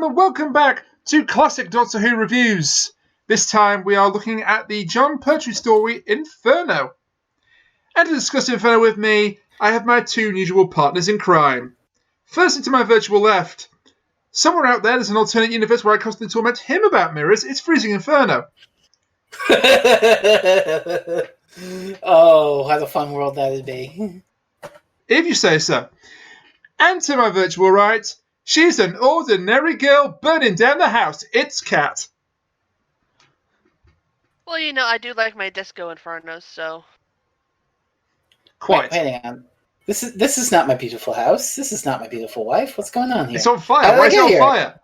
gentlemen, welcome back to Classic Doctor Who Reviews. This time we are looking at the Jon Pertwee story, Inferno. And to discuss Inferno with me, I have my two usual partners in crime. Firstly, to my virtual left, somewhere out there's an alternate universe where I constantly torment him about mirrors. It's Freezing Inferno. Oh, what a fun world that would be. If you say so. And to my virtual right, she's an ordinary girl burning down the house. It's Kat. Well, you know, I do like my disco infernos, so... Quite. Wait, hang on. This is not my beautiful house. This is not my beautiful wife. What's going on here? It's on fire. Why is it on fire?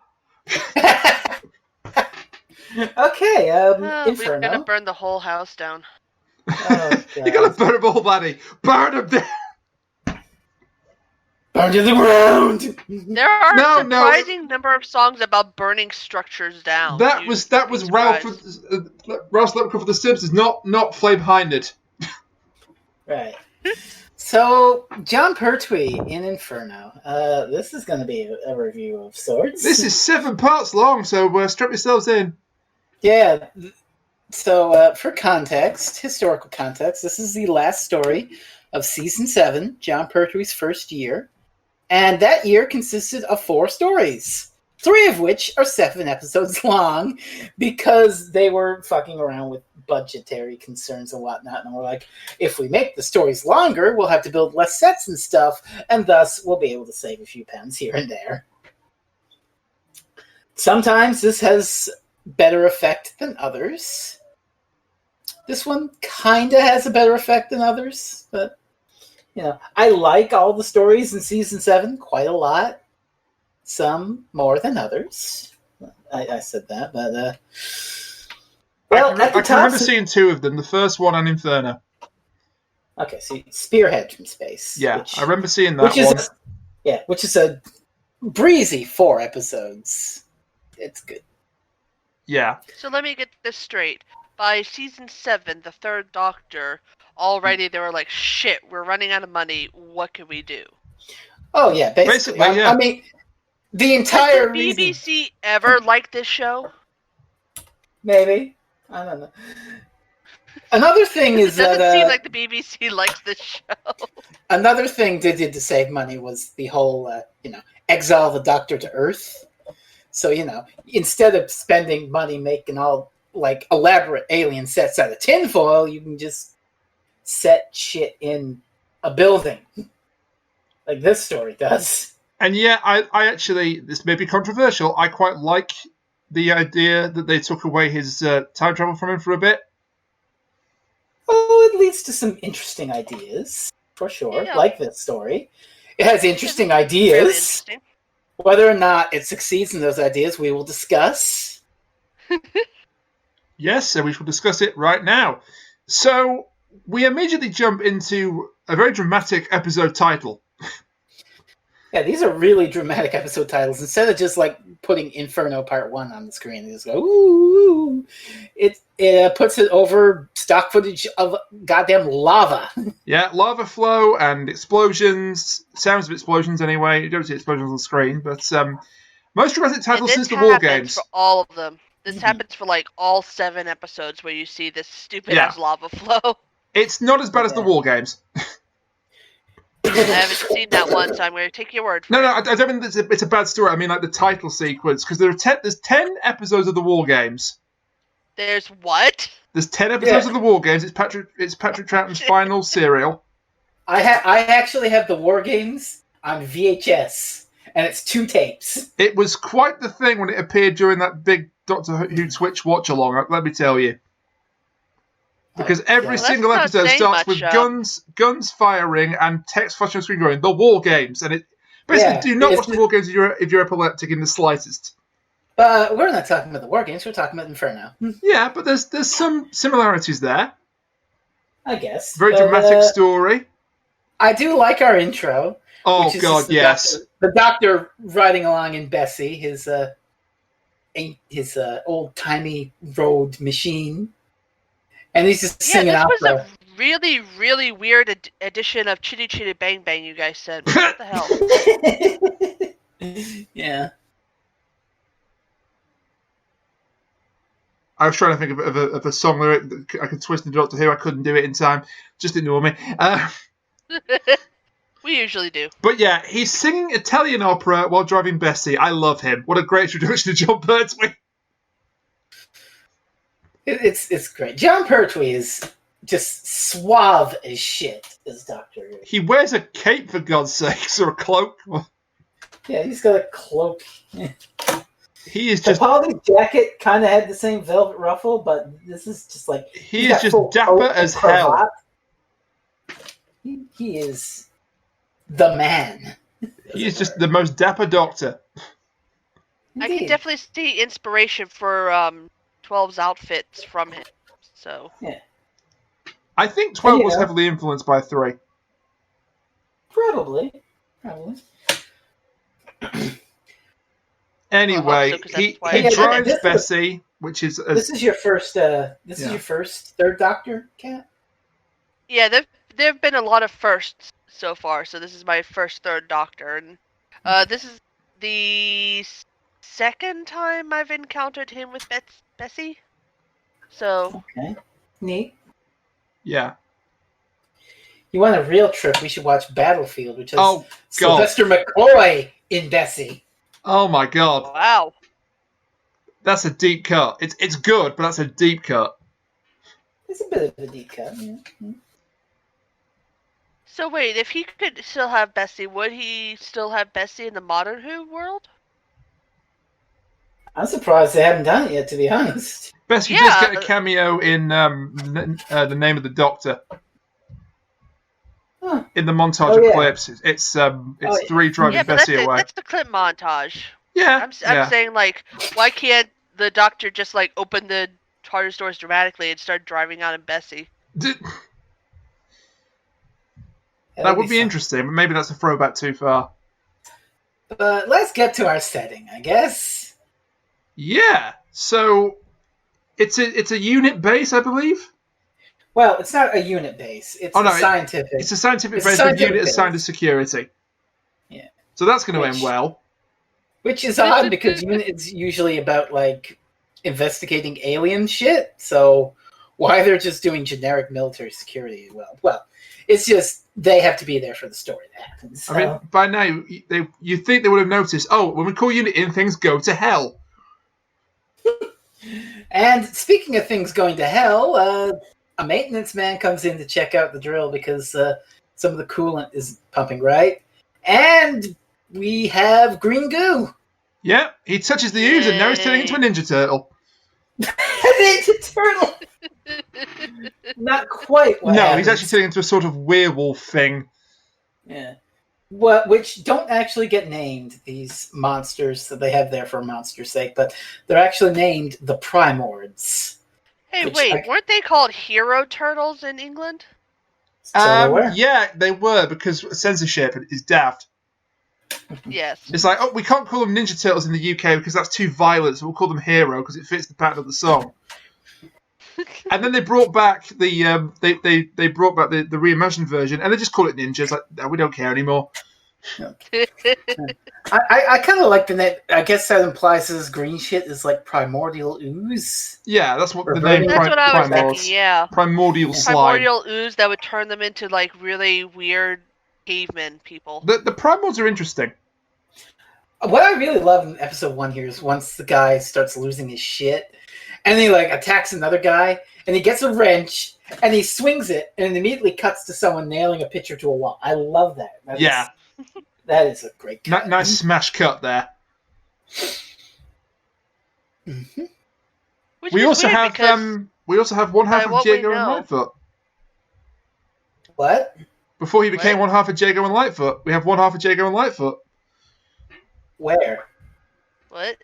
Okay, We're Inferno. gonna burn the whole house down. Oh, You gotta burn them all, laddie. Burn them down. Burn to the ground. There are a surprising number of songs about burning structures down. That was Ralph Leprecott for The Simpsons, not Flame Behind It. Right. So, Jon Pertwee in Inferno. This is going to be a review of sorts. This is 7 parts long, so strap yourselves in. Yeah. So, for context, historical context, this is the last story of Season 7, Jon Pertwee's first year. And that year consisted of 4 stories, 3 of which are 7 episodes long because they were fucking around with budgetary concerns and whatnot. And we're like, if we make the stories longer, we'll have to build less sets and stuff, and thus we'll be able to save a few pounds here and there. Sometimes this has better effect than others. This one kind of has a better effect than others, but... You know, I like all the stories in Season 7 quite a lot. Some more than others. I said that, but... Well, I can remember seeing 2 of them. The first one and Inferno. Okay, so Spearhead from Space. Yeah, I remember seeing that one. Which is a breezy 4 episodes. It's good. Yeah. So let me get this straight. By Season 7, the Third Doctor... Already they were like, shit, we're running out of money. What can we do? Oh, yeah, basically yeah. I mean, the entire Has the BBC ever liked this show? Maybe. I don't know. Another thing is that... It doesn't seem like the BBC likes this show. Another thing they did to save money was the whole, exile the Doctor to Earth. So, instead of spending money making all, elaborate alien sets out of tinfoil, you can just set shit in a building like this story does. And yeah, I actually, this may be controversial, I quite like the idea that they took away his time travel from him for a bit. Oh, it leads to some interesting ideas, for sure, like this story. It has interesting ideas. Really interesting. Whether or not it succeeds in those ideas, we will discuss. Yes, and we shall discuss it right now. So, we immediately jump into a very dramatic episode title. Yeah, these are really dramatic episode titles. Instead of just putting Inferno Part 1 on the screen, they just go, ooh. It puts it over stock footage of goddamn lava. Yeah, lava flow and explosions. Sounds of explosions anyway. You don't see explosions on the screen, but most dramatic titles since the War Games. For all of them. This happens for all 7 episodes where you see this stupid ass lava flow. It's not as bad as the War Games. I haven't seen that one, so I'm going to take your word for it. No, I don't mean it's a bad story. I mean the title sequence, because there's 10 episodes of the War Games. There's what? There's 10 episodes of the War Games. It's Patrick Troughton's final serial. I actually have the War Games on VHS, and it's 2 tapes. It was quite the thing when it appeared during that big Doctor Who Twitch watch-along, let me tell you. Because every single episode starts with guns firing and text flashing on the screen going, the War Games. And it basically do not watch the War Games if you're epileptic in the slightest. We're not talking about the War Games, we're talking about Inferno. Yeah, but there's some similarities there. I guess. Very dramatic story. I do like our intro. Oh, God, yes. The Doctor riding along in Bessie, his old-timey road machine. And he's just singing opera. This was a really, really weird edition of Chitty Chitty Bang Bang, you guys said. What the hell? Yeah. I was trying to think of a song lyric that I could twist into Doctor Who. I couldn't do it in time. Just ignore me. We usually do. But yeah, he's singing Italian opera while driving Bessie. I love him. What a great introduction to Jon Pertwee. It's great. Jon Pertwee is just suave as shit as Doctor Who. He wears a cape, for God's sakes, or a cloak. Yeah, he's got a cloak. He is just... Capaldi's jacket kind of had the same velvet ruffle, but this is just like... He is just dapper as hell. He is the man. He is just the most dapper Doctor. I can definitely see inspiration for 12's outfits from him. So yeah, I think 12 was heavily influenced by 3. Probably. Anyway, he drives Bessie, which is... This is your first... This is your first Third Doctor, Kat? Yeah, there have been a lot of firsts so far, so this is my first Third Doctor. And this is the second time I've encountered him with Bessie. So... Okay. Neat. Yeah. You want a real trip, we should watch Battlefield, which has God. Sylvester McCoy in Bessie. Oh my God. Wow. That's a deep cut. It's good, but that's a deep cut. It's a bit of a deep cut. Yeah. So wait, if he could still have Bessie, would he still have Bessie in the modern Who world? I'm surprised they haven't done it yet, to be honest. Bessie does get a cameo in The Name of the Doctor. Huh. In the montage of clips, it's 3 driving Bessie away. That's the clip montage. Yeah, I'm saying, like, why can't the Doctor just, like, open the TARDIS doors dramatically and start driving out in Bessie? That would be interesting, but maybe that's a throwback too far. But let's get to our setting, I guess. Yeah, so it's a unit base, I believe. Well, it's not a unit base. It's scientific. It's a scientific base with a unit assigned to security. Yeah. So that's going to end well. Which is odd because units usually about like investigating alien shit. So why they're just doing generic military security? Well, it's just they have to be there for the story to happen. So. I mean, by now you think they would have noticed. Oh, when we call unit in, things go to hell. And speaking of things going to hell, a maintenance man comes in to check out the drill because some of the coolant is pumping right. And we have green goo. Yeah, he touches the ooze and now he's turning into a Ninja Turtle. A Ninja Turtle! Not quite what happens. He's actually turning into a sort of werewolf thing. Yeah. Which don't actually get named, these monsters that they have there for monster's sake, but they're actually named the Primords. Hey, wait, weren't they called hero turtles in England? Yeah, they were, because censorship is daft. Yes. It's like, we can't call them Ninja Turtles in the UK because that's too violent, so we'll call them Hero because it fits the pattern of the song. And then they brought back the reimagined version, and they just call it Ninjas. Like, no, we don't care anymore. I kind of like the name. I guess that implies this green shit is like primordial ooze. Yeah, that's what the name. That's what I was thinking. Yeah, primordial slime. Primordial ooze that would turn them into like really weird cavemen people. The primords are interesting. What I really love in episode 1 here is once the guy starts losing his shit, and he like attacks another guy, and he gets a wrench, and he swings it, and it immediately cuts to someone nailing a picture to a wall. I love that. That is a great cut. Nice smash cut there. Mm-hmm. We also have one half of Jago and Lightfoot. What? Before he became one half of Jago and Lightfoot, we have one half of Jago and Lightfoot. Where? What?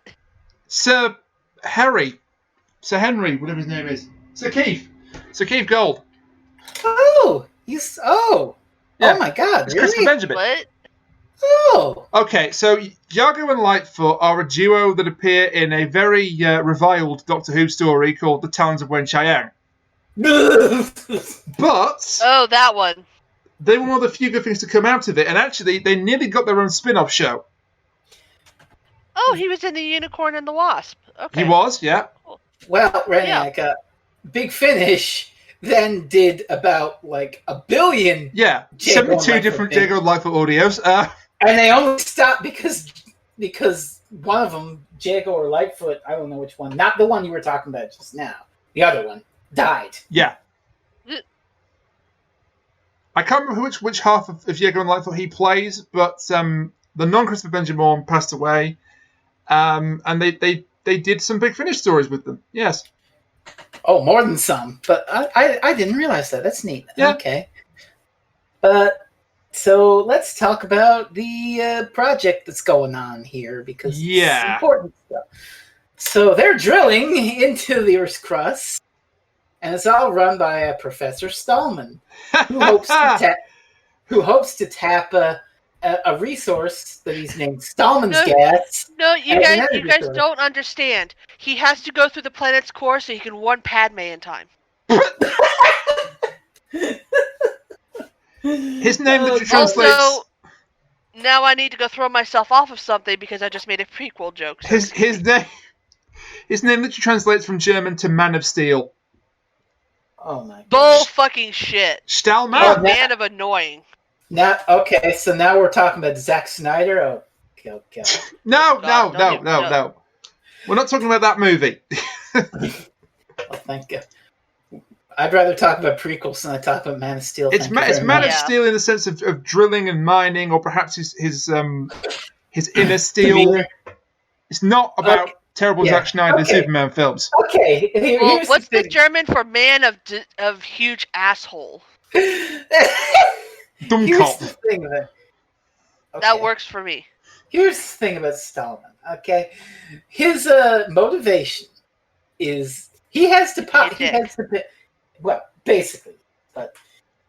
Sir Henry, whatever his name is. Sir Keith Gold. Oh, yeah. Oh my God! It's really? Christopher Benjamin. What? Oh. Okay, so Jago and Lightfoot are a duo that appear in a very reviled Doctor Who story called The Talons of Wen Chiang. But that one. They were one of the few good things to come out of it, and actually, they nearly got their own spin-off show. Oh, he was in The Unicorn and the Wasp. Okay. He was, yeah. Cool. Well, Reniak, Big Finish then did about like 1 billion. Yeah, Jago 72 and different Lightfoot Jago Lightfoot audios. and they only stopped because one of them, Jago or Lightfoot, I don't know which one, not the one you were talking about just now, the other one, died. Yeah. I can't remember which half of Jago and Lightfoot he plays, but the non-Christopher Benjamin passed away, and they did some Big Finish stories with them. Yes. Oh, more than some, but I didn't realize that. That's neat. Yeah. Okay. So let's talk about the project that's going on here because it's important stuff. So they're drilling into the Earth's crust, and it's all run by Professor Stallman, who hopes to tap a resource that he's named Stallman's gas. No, you guys don't understand. He has to go through the planet's core so he can warn Padme in time. His name literally translates. Also, now I need to go throw myself off of something because I just made a prequel joke. So his name literally translates from German to Man of Steel. Oh my god. Bull fucking shit. Stahlman? You're a man of annoying. So now we're talking about Zack Snyder. Oh god. No. We're not talking about that movie. Oh, thank God. I'd rather talk about prequels than I talk about Man of Steel. It's Man of Steel in the sense of drilling and mining, or perhaps his inner steel. It's not about terrible Zack Snyder Superman films. Okay. Well, what's the German for man of huge asshole? Here's the thing of it. Okay. That works for me. Here's the thing about Stallman. Okay, his motivation is he has to pop. Well, basically, but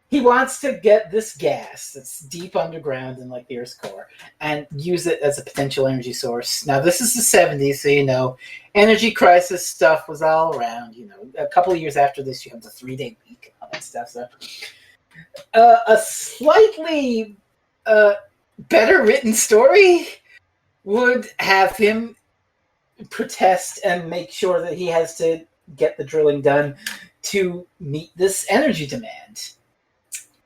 he wants to get this gas that's deep underground in like the Earth's core and use it as a potential energy source. Now, this is the 70s, so energy crisis stuff was all around. A couple of years after this, you have the 3-day week and all that stuff. So, a slightly better written story would have him protest and make sure that he has to get the drilling done to meet this energy demand.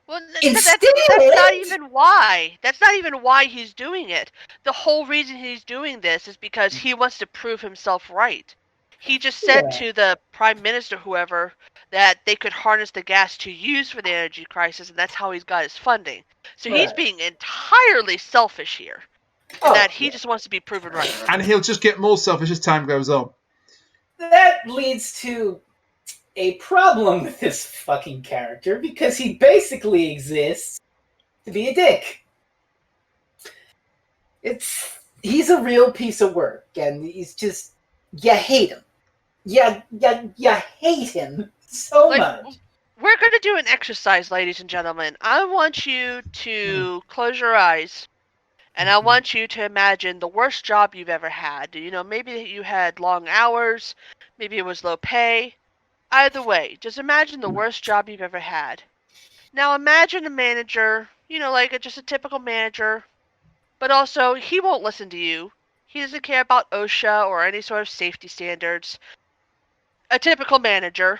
Well, that's not even why. That's not even why he's doing it. The whole reason he's doing this is because he wants to prove himself right. He just said to the prime minister, whoever, that they could harness the gas to use for the energy crisis, and that's how he's got his funding. So he's being entirely selfish here. That he just wants to be proven right. And he'll just get more selfish as time goes on. That leads to a problem with this fucking character because he basically exists to be a dick. He's a real piece of work, and he's just you hate him. You hate him so much. We're going to do an exercise, ladies and gentlemen. I want you to close your eyes, and I want you to imagine the worst job you've ever had. Maybe you had long hours, maybe it was low pay. Either way, just imagine the worst job you've ever had. Now imagine a manager, just a typical manager, but also he won't listen to you. He doesn't care about OSHA or any sort of safety standards. A typical manager.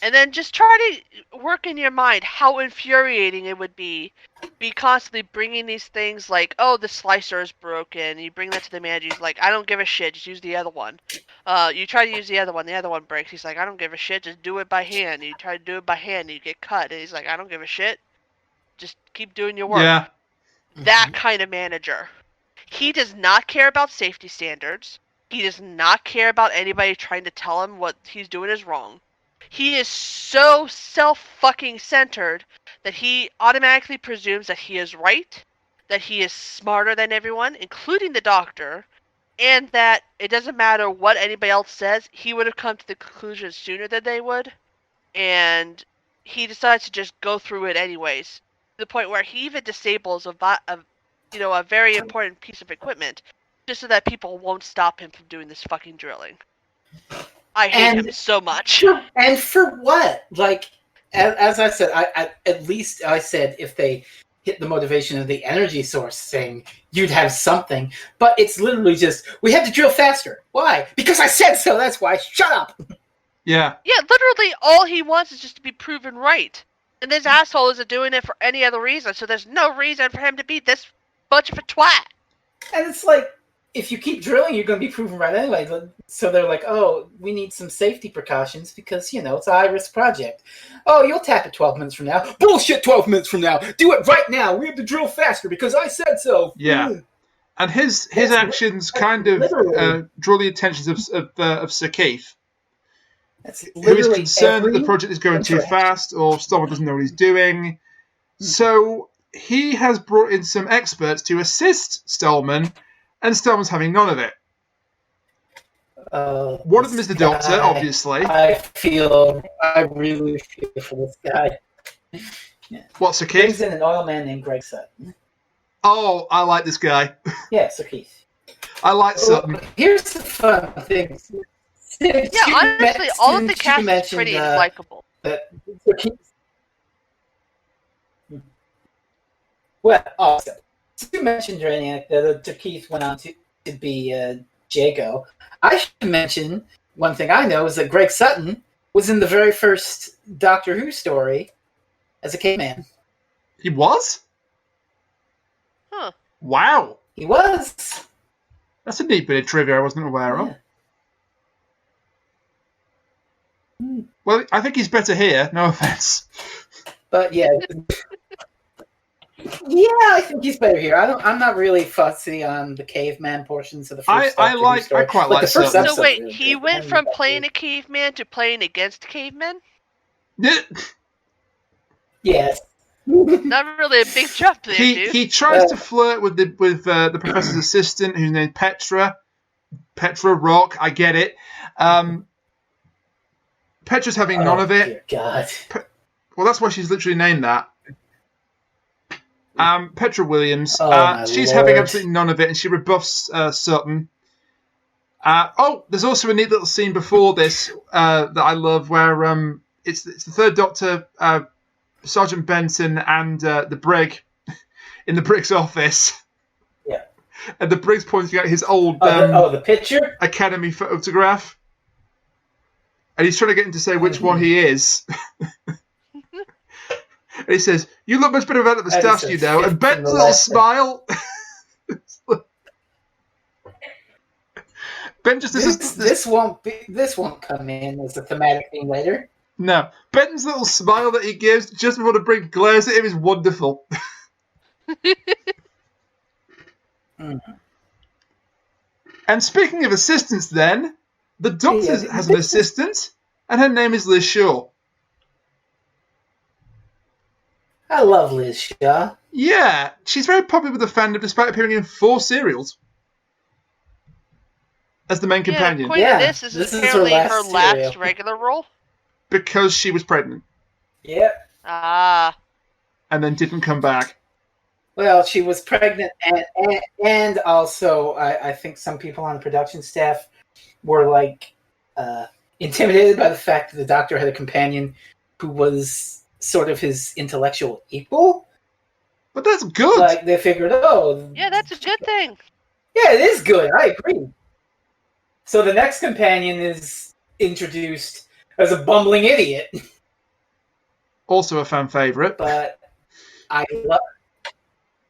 And then just try to work in your mind how infuriating it would be constantly bringing these things like, oh, the slicer is broken. You bring that to the manager. He's like, I don't give a shit. Just use the other one. You try to use the other one breaks. He's like, I don't give a shit. Just do it by hand. You try to do it by hand, and you get cut. And he's like, I don't give a shit. Just keep doing your work. Yeah. That kind of manager. He does not care about safety standards. He does not care about anybody trying to tell him what he's doing is wrong. He is so self-fucking-centered that he automatically presumes that he is right, that he is smarter than everyone, including the doctor, and that it doesn't matter what anybody else says, he would have come to the conclusion sooner than they would, and he decides to just go through it anyways, to the point where he even disables a very important piece of equipment, just so that people won't stop him from doing this fucking drilling. I hate him so much. And for what? Like, as I said, at least I said if they hit the motivation of the energy source saying you'd have something, but it's literally just, we have to drill faster. Why? Because I said so, that's why. Shut up! Yeah. Yeah, literally all he wants is just to be proven right. And this asshole isn't doing it for any other reason, so there's no reason for him to be this much of a twat. And it's like, if you keep drilling, you're going to be proven right anyway. So they're like, oh, we need some safety precautions because, it's a high-risk project. Oh, you'll tap it 12 minutes from now. Bullshit 12 minutes from now. Do it right now. We have to drill faster because I said so. Yeah. And his actions kind of draw the attentions of Sir Keith, who is concerned that the project is going too fast or Stallman doesn't know what he's doing. So he has brought in some experts to assist Stallman, and Stallman's having none of it. One of them is the Doctor, obviously. I really feel for this guy. Yeah. What's Sir Keith? Brings in an oil man named Greg Sutton. Oh, I like this guy. Yeah, Sir Keith. I like Sutton. Here's the fun thing. Yeah, honestly, all of the cast is pretty likable. Well, also, you mentioned, Draniac, that Keith went on to be Jago. I should mention, one thing I know is that Greg Sutton was in the very first Doctor Who story as a caveman. He was? Huh. Wow. He was. That's a neat bit of trivia I wasn't aware of. Well, I think he's better here, no offense. But yeah. Yeah, I think he's better here. I'm not really fussy on the caveman portions of the first I quite like the first Sutton. So wait, really he good. went from playing a caveman to playing against cavemen? Yes. Not really a big jump there, dude. He tries to flirt with the professor's assistant, who's named Petra. Petra Rock, I get it. Petra's having none of it. Dear God. Well, that's why she's literally named that. Petra Williams. She's Lord. having absolutely none of it, and she rebuffs Sutton. There's also a neat little scene before this that I love, where it's the Third Doctor, Sergeant Benson, and the Brig in the Brig's office. Yeah. And the Brig's pointing out his old the picture? Academy photograph. And he's trying to get him to say which one he is. And he says, "You look much better without the moustache, you know." And Ben's little smile. Ben just this won't come in as a thematic thing later. No, Ben's little smile that he gives just before the Brig glares at him is wonderful. And speaking of assistants, then the Doctor has an assistant, and her name is Liz Shaw. I love Liz Shaw. Yeah, she's very popular with the fandom despite appearing in 4 serials as the main companion. According to this is apparently her last regular role. Because she was pregnant. Yep. Ah. And then didn't come back. Well, she was pregnant, and also I think some people on the production staff were intimidated by the fact that the Doctor had a companion who was sort of his intellectual equal. But that's good. They figured, yeah, that's a good thing. Yeah, it is good. I agree. So the next companion is introduced as a bumbling idiot. Also a fan favorite. But I love.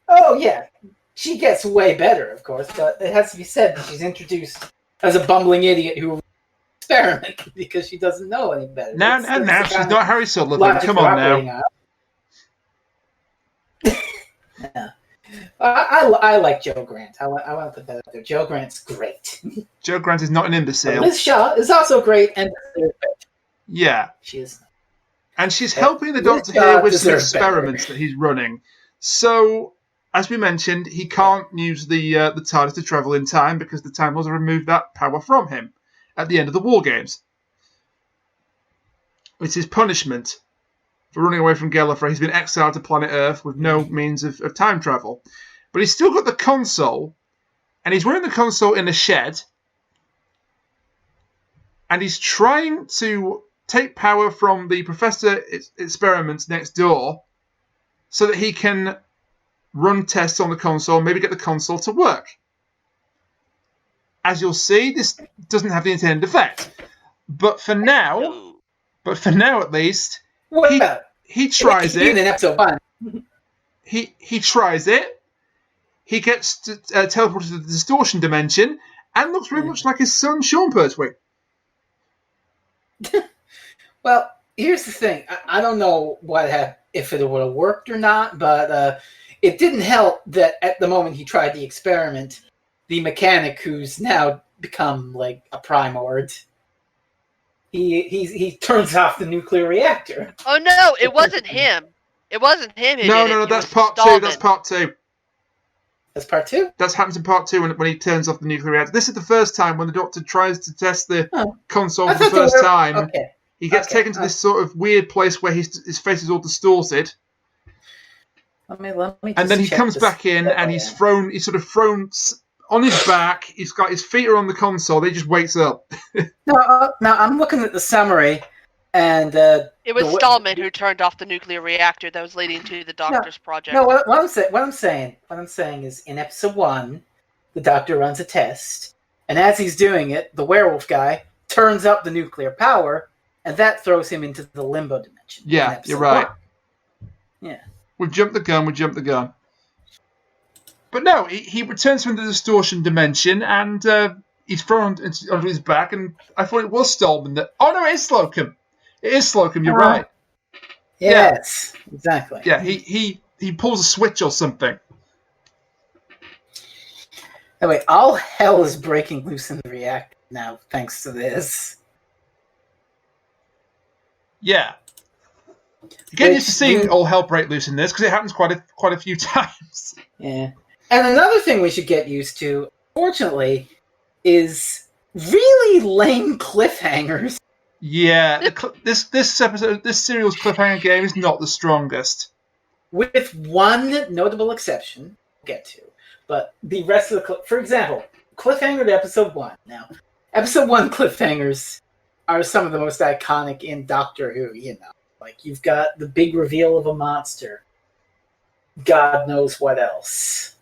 Oh yeah, she gets way better, of course. But it has to be said that she's introduced as a bumbling idiot who experiment because she doesn't know any better. Now she's not Harry Sullivan. Come on now. Yeah. I like Joe Grant. I want to put that out there. Joe Grant's great. Joe Grant is not an imbecile. Liz Shaw is also great, and yeah, she is. And she's helping the Doctor here with some experiments that he's running. So, as we mentioned, he can't use the TARDIS to travel in time because the Time Lords have removed that power from him at the end of the War Games. It's his punishment for running away from Gallifrey. He's been exiled to planet Earth with no means of time travel. But he's still got the console, and he's running the console in a shed, and he's trying to take power from the Professor experiments next door so that he can run tests on the console, maybe get the console to work. As you'll see, this doesn't have the intended effect. But for now at least, he tries it. In episode 1. He tries it. He gets teleported to the distortion dimension and looks very much like his son, Sean Pertwee. Well, here's the thing. I don't know if it would have worked or not, but it didn't help that at the moment he tried the experiment, the mechanic who's now become like a Primord, he turns off the nuclear reactor. Oh no, it wasn't him. It wasn't him who did it. No, that's part 2. That's part 2. That's part 2? That happens in part 2 when he turns off the nuclear reactor. This is the first time when the Doctor tries to test the console for the first time. Okay. He gets taken to this sort of weird place where his face is all distorted. Let me just and then he comes back in and he's sort of thrown on his back. He's got his feet are on the console. He just wakes up. Now I'm looking at the summary, and it was Stallman who turned off the nuclear reactor that was leading to the Doctor's project. No, what I'm saying is in episode 1, the Doctor runs a test, and as he's doing it, the werewolf guy turns up the nuclear power, and that throws him into the limbo dimension. Yeah, you're right. 1. Yeah. We've jumped the gun. But no, he returns from the distortion dimension, and he's thrown onto his back, and I thought it was Stallman. Oh no, it is Slocum. It is Slocum, you're right. Yes, exactly. Yeah, he pulls a switch or something. Anyway, all hell is breaking loose in the reactor now, thanks to this. Yeah. Get used to seeing all hell break loose in this, because it happens quite a few times. Yeah. And another thing we should get used to, fortunately, is really lame cliffhangers. Yeah, this serial's cliffhanger game is not the strongest. With one notable exception, we'll get to. But the rest of for example, cliffhanger to episode 1. Now, episode 1 cliffhangers are some of the most iconic in Doctor Who, Like, you've got the big reveal of a monster. God knows what else.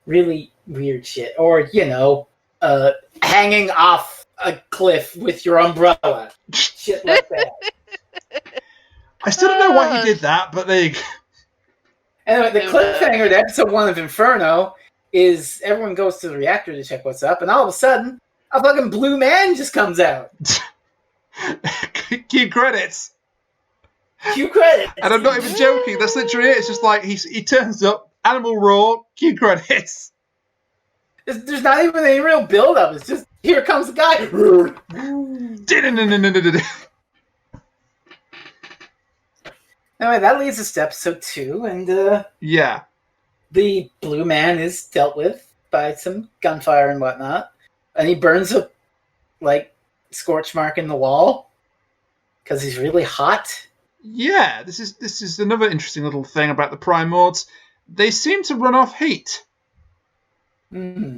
Really weird shit. Or, hanging off a cliff with your umbrella. Shit like that. I still don't know why he did that, but there you go. Anyway, the cliffhanger to episode 1 of Inferno is everyone goes to the reactor to check what's up, and all of a sudden, a fucking blue man just comes out. Cue credits. Cue credits. And I'm not even joking. That's literally it. It's just like he turns up, animal raw, cue credits. There's not even any real build-up. It's just, here comes the guy. Anyway, that leads us to episode 2, and yeah, the blue man is dealt with by some gunfire and whatnot, and he burns a scorch mark in the wall because he's really hot. Yeah, this is another interesting little thing about the Primords. They seem to run off heat. Mm-hmm.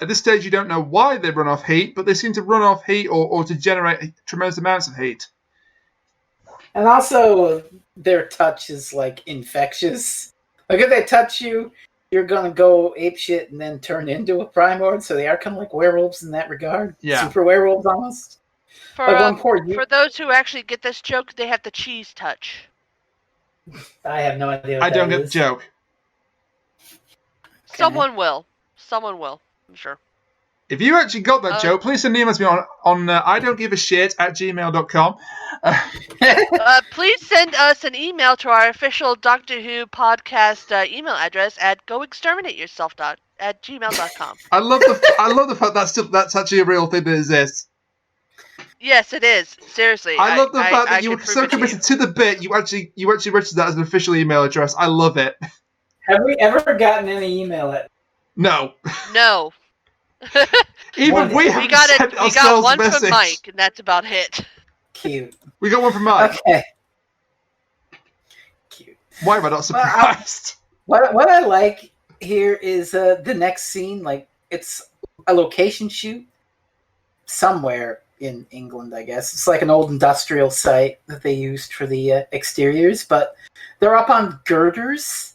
At this stage, you don't know why they run off heat, but they seem to run off heat or to generate tremendous amounts of heat. And also, their touch is, infectious. Like, if they touch you, you're going to go apeshit and then turn into a Primord, so they are kind of like werewolves in that regard. Yeah. Super werewolves, almost. For those who actually get this joke, they have the cheese touch. I have no idea what I don't get the joke. Okay. Someone will. I'm sure. If you actually got that joke, please send an email to me on idon'tgiveashit@gmail.com. Please send us an email to our official Doctor Who podcast email address at goexterminateyourself@gmail.com. I love the fact that's actually a real thing that exists. Yes, it is. Seriously. I love the fact that you were so committed to the bit, you actually registered that as an official email address. I love it. Have we ever gotten any email at? No. No. Even we haven't sent ourselves a message. We got one from Mike, and that's about it. Cute. We got one from Mike. Okay. Cute. Why am I not surprised? What I like here is the next scene. It's a location shoot somewhere in England, I guess. It's like an old industrial site that they used for the exteriors, but they're up on girders,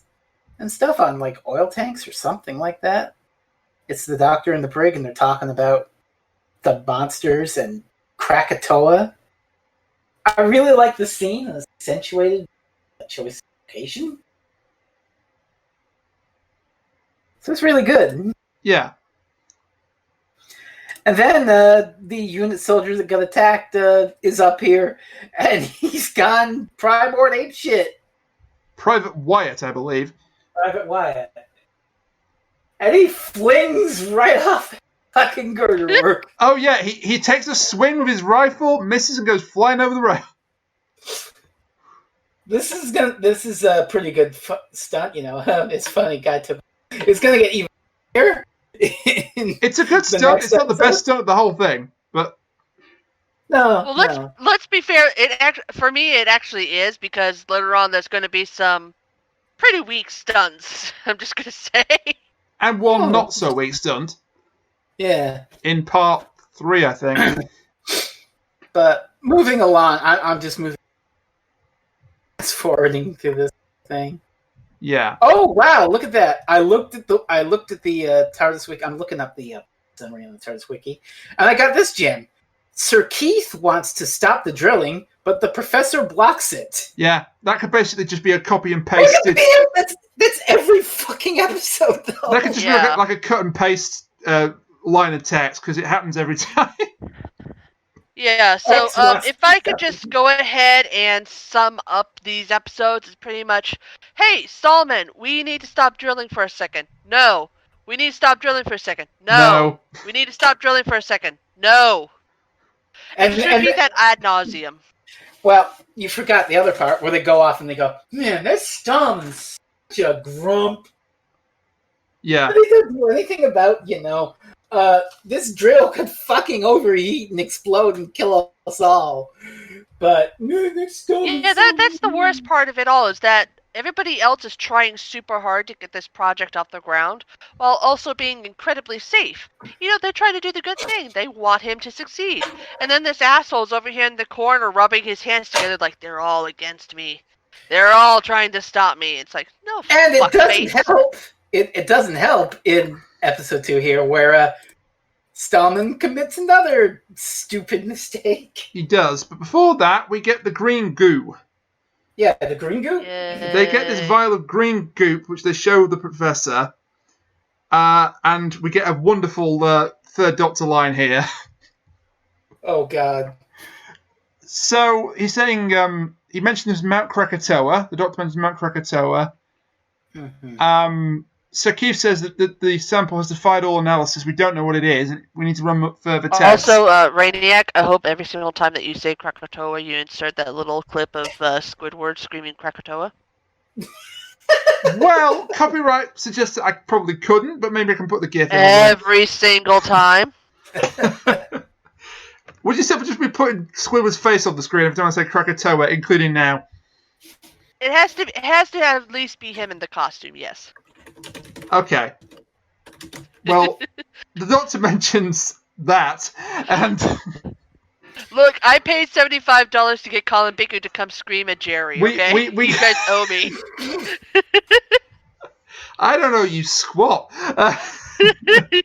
and stuff on like oil tanks or something like that. It's the Doctor and the brig, and they're talking about the monsters and Krakatoa. I really like the scene. It's accentuated choice of location. So it's really good. Yeah. And then the unit soldier that got attacked is up here, and he's gone Primord ape shit. Private Wyatt, I believe. Private Wyatt. And he flings right off fucking girder work. Oh yeah, he takes a swing with his rifle, misses and goes flying over the road. This is a pretty good stunt, you know. It's funny, it's gonna get even better. It's a good stunt. It's not the best stunt of the whole thing, but no. Well, let's be fair. For me, it actually is, because later on there's going to be some pretty weak stunts. I'm just going to say. And one not so weak stunt. Yeah. In part 3, I think. But moving along, I'm just moving forwarding to this thing. Yeah. Oh wow! Look at that. I looked at the TARDIS wiki. I'm looking up the summary on the TARDIS wiki, and I got this gem. Sir Keith wants to stop the drilling, but the professor blocks it. Yeah, that could basically just be a copy and pasted. That's every fucking episode, though. That could just be like a cut and paste line of text, because it happens every time. Yeah, so if I could just go ahead and sum up these episodes, it's pretty much, hey, Stallman, we need to stop drilling for a second. No. We need to stop drilling for a second. No. We need to stop drilling for a second. No. And just repeat that ad nauseum. Well, you forgot the other part where they go off and they go, man, that Stallman's such a grump. Yeah. They don't do anything about, this drill could fucking overheat and explode and kill us all. But that's the worst part of it all, is that everybody else is trying super hard to get this project off the ground, while also being incredibly safe. They're trying to do the good thing. They want him to succeed. And then this asshole's over here in the corner rubbing his hands together like, they're all against me. They're all trying to stop me. It's like, no, and it doesn't face. help. It doesn't help in episode 2 here, where Stallman commits another stupid mistake. He does, but before that, we get the green goo. Yeah, the green goop? They get this vial of green goop, which they show the professor, and we get a wonderful third Doctor line here. Oh, God. So, he's saying, he mentions Mount Krakatoa. The Doctor mentions Mount Krakatoa. Mm-hmm. Sir Keith says that the sample has defied all analysis. We don't know what it is. And we need to run further tests. Also, Rainiac, I hope every single time that you say Krakatoa, you insert that little clip of Squidward screaming Krakatoa. Well, copyright suggests that I probably couldn't, but maybe I can put the GIF in. Every single time. Would you just be putting Squidward's face on the screen every time I say Krakatoa, including now? It has to at least be him in the costume, yes. Okay. Well, the Doctor mentions that, and look, I paid $75 to get Colin Baker to come scream at Jerry. Okay, you guys owe me. I don't know you squat.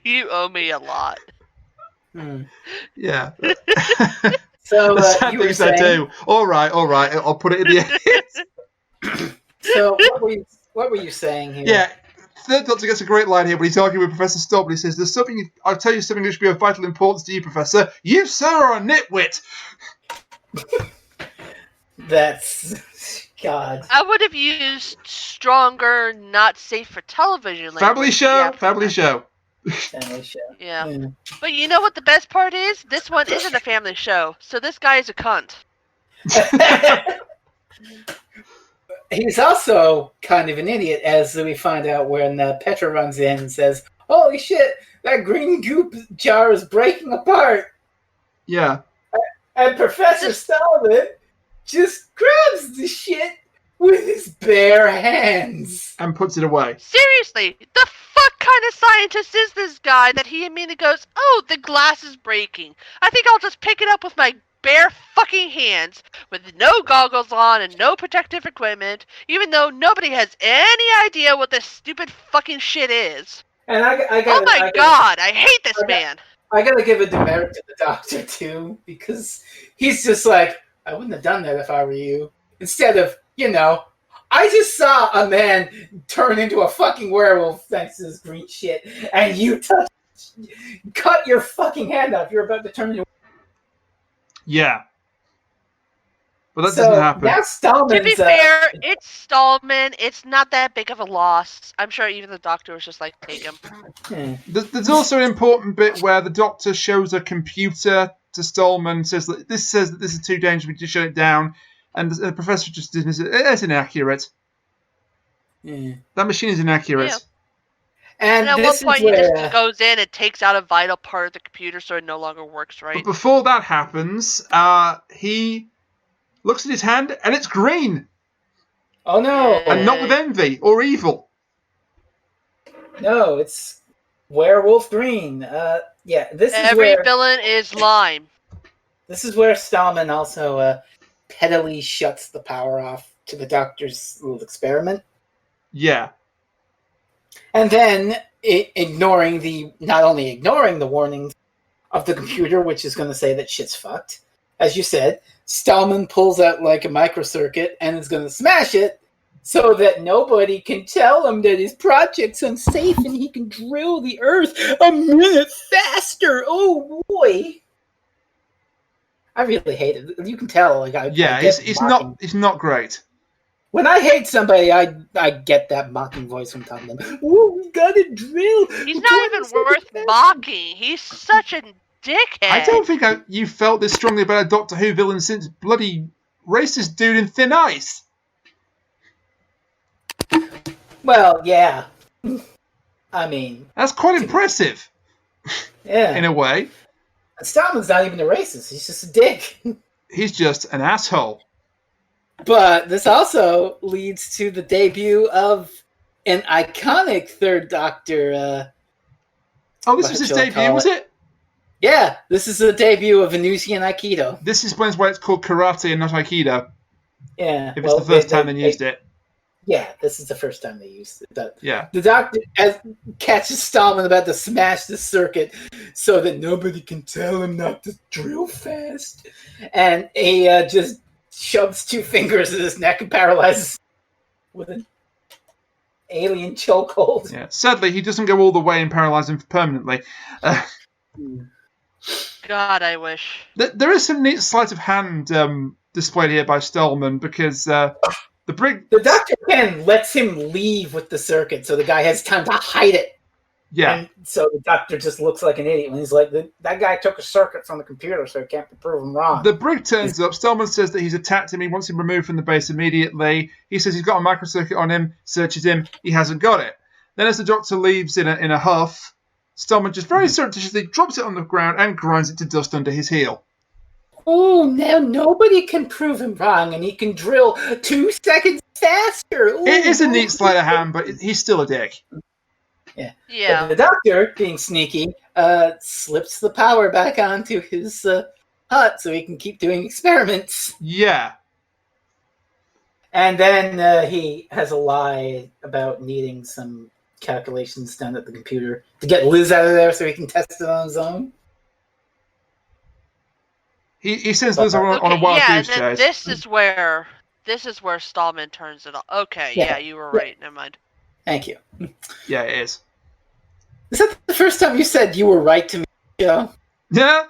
You owe me a lot. Yeah. So the sad things I do. All right. I'll put it in the end. So what were you saying here? Yeah. Third Doctor gets a great line here when he's arguing with Professor Stolp. He says, I'll tell you something that should be of vital importance to you, Professor. You, sir, are a nitwit. That's... God. I would have used stronger, not safe for television. Family show. Yeah. But you know what the best part is? This one isn't a family show, so this guy is a cunt. He's also kind of an idiot, as we find out when Petra runs in and says, holy shit, that green goop jar is breaking apart. Yeah. And Professor Stallman just grabs the shit with his bare hands. And puts it away. Seriously, the fuck kind of scientist is this guy that he immediately goes, oh, the glass is breaking. I think I'll just pick it up with my bare fucking hands with no goggles on and no protective equipment, even though nobody has any idea what this stupid fucking shit is. And Oh my god, I hate this man. I gotta give a demerit to the doctor too, because he's just like, I wouldn't have done that if I were you. Instead of, I just saw a man turn into a fucking werewolf thanks to this green shit, and you cut your fucking hand off. You're about to turn into. Yeah. But that doesn't happen. Now Stallman's, to be fair, it's Stallman. It's not that big of a loss. I'm sure even the doctor was just like, take him. There's also an important bit where the doctor shows a computer to Stallman, says that this is too dangerous, we just shut it down, and the professor just dismisses it. It's inaccurate. That machine is inaccurate. Yeah. And at one point, he just goes in and takes out a vital part of the computer so it no longer works right. But before that happens, he looks at his hand, and it's green. Oh, no. And not with envy or evil. No, it's werewolf green. This is Every villain is lime. This is where Stallman also pettily shuts the power off to the doctor's little experiment. Yeah. And then, not only ignoring the warnings of the computer, which is going to say that shit's fucked, as you said, Stallman pulls out like a microcircuit and is going to smash it so that nobody can tell him that his project's unsafe and he can drill the earth a minute faster. Oh, boy. I really hate it. You can tell. It's not great. When I hate somebody, I get that mocking voice from talking to them. Ooh, we gotta drill. He's not even worth mocking. He's such a dickhead. I don't think you felt this strongly about a Doctor Who villain since bloody racist dude in Thin Ice. Well, yeah. I mean... That's quite impressive. Yeah. In a way. Stallman's not even a racist. He's just a dick. He's just an asshole. But this also leads to the debut of an iconic Third Doctor. This was his debut, was it? Yeah, this is the debut of Venusian Aikido. This explains why it's called karate and not Aikido. Yeah. If it's the first time they used it. Yeah, this is the first time they used it. Yeah. The doctor catches Stallman about to smash the circuit so that nobody can tell him not to drill fast. And he just shoves 2 fingers in his neck and paralyzes with an alien chokehold. Yeah. Sadly, he doesn't go all the way and paralyze him permanently. God, I wish. There is some neat sleight of hand displayed here by Stallman because the Doctor Ken lets him leave with the circuit so the guy has time to hide it. Yeah. And so the doctor just looks like an idiot when he's like, that guy took a circuit from the computer, so it can't be proven wrong. The brig turns up. Stallman says that he's attacked him. He wants him removed from the base immediately. He says he's got a microcircuit on him, searches him. He hasn't got it. Then as the doctor leaves in a huff, Stallman just very surreptitiously drops it on the ground and grinds it to dust under his heel. Oh, now nobody can prove him wrong, and he can drill 2 seconds faster. Ooh. It is a neat sleight of hand, but he's still a dick. Yeah. But the doctor, being sneaky, slips the power back onto his hut so he can keep doing experiments. Yeah. And then he has a lie about needing some calculations done at the computer to get Liz out of there so he can test it on his own. He sends Liz on a wild goose chase. This is where Stallman turns it off. Okay, yeah, you were right. Never mind. Thank you. Yeah, it is. Is that the first time you said you were right to me, Joe? Yeah.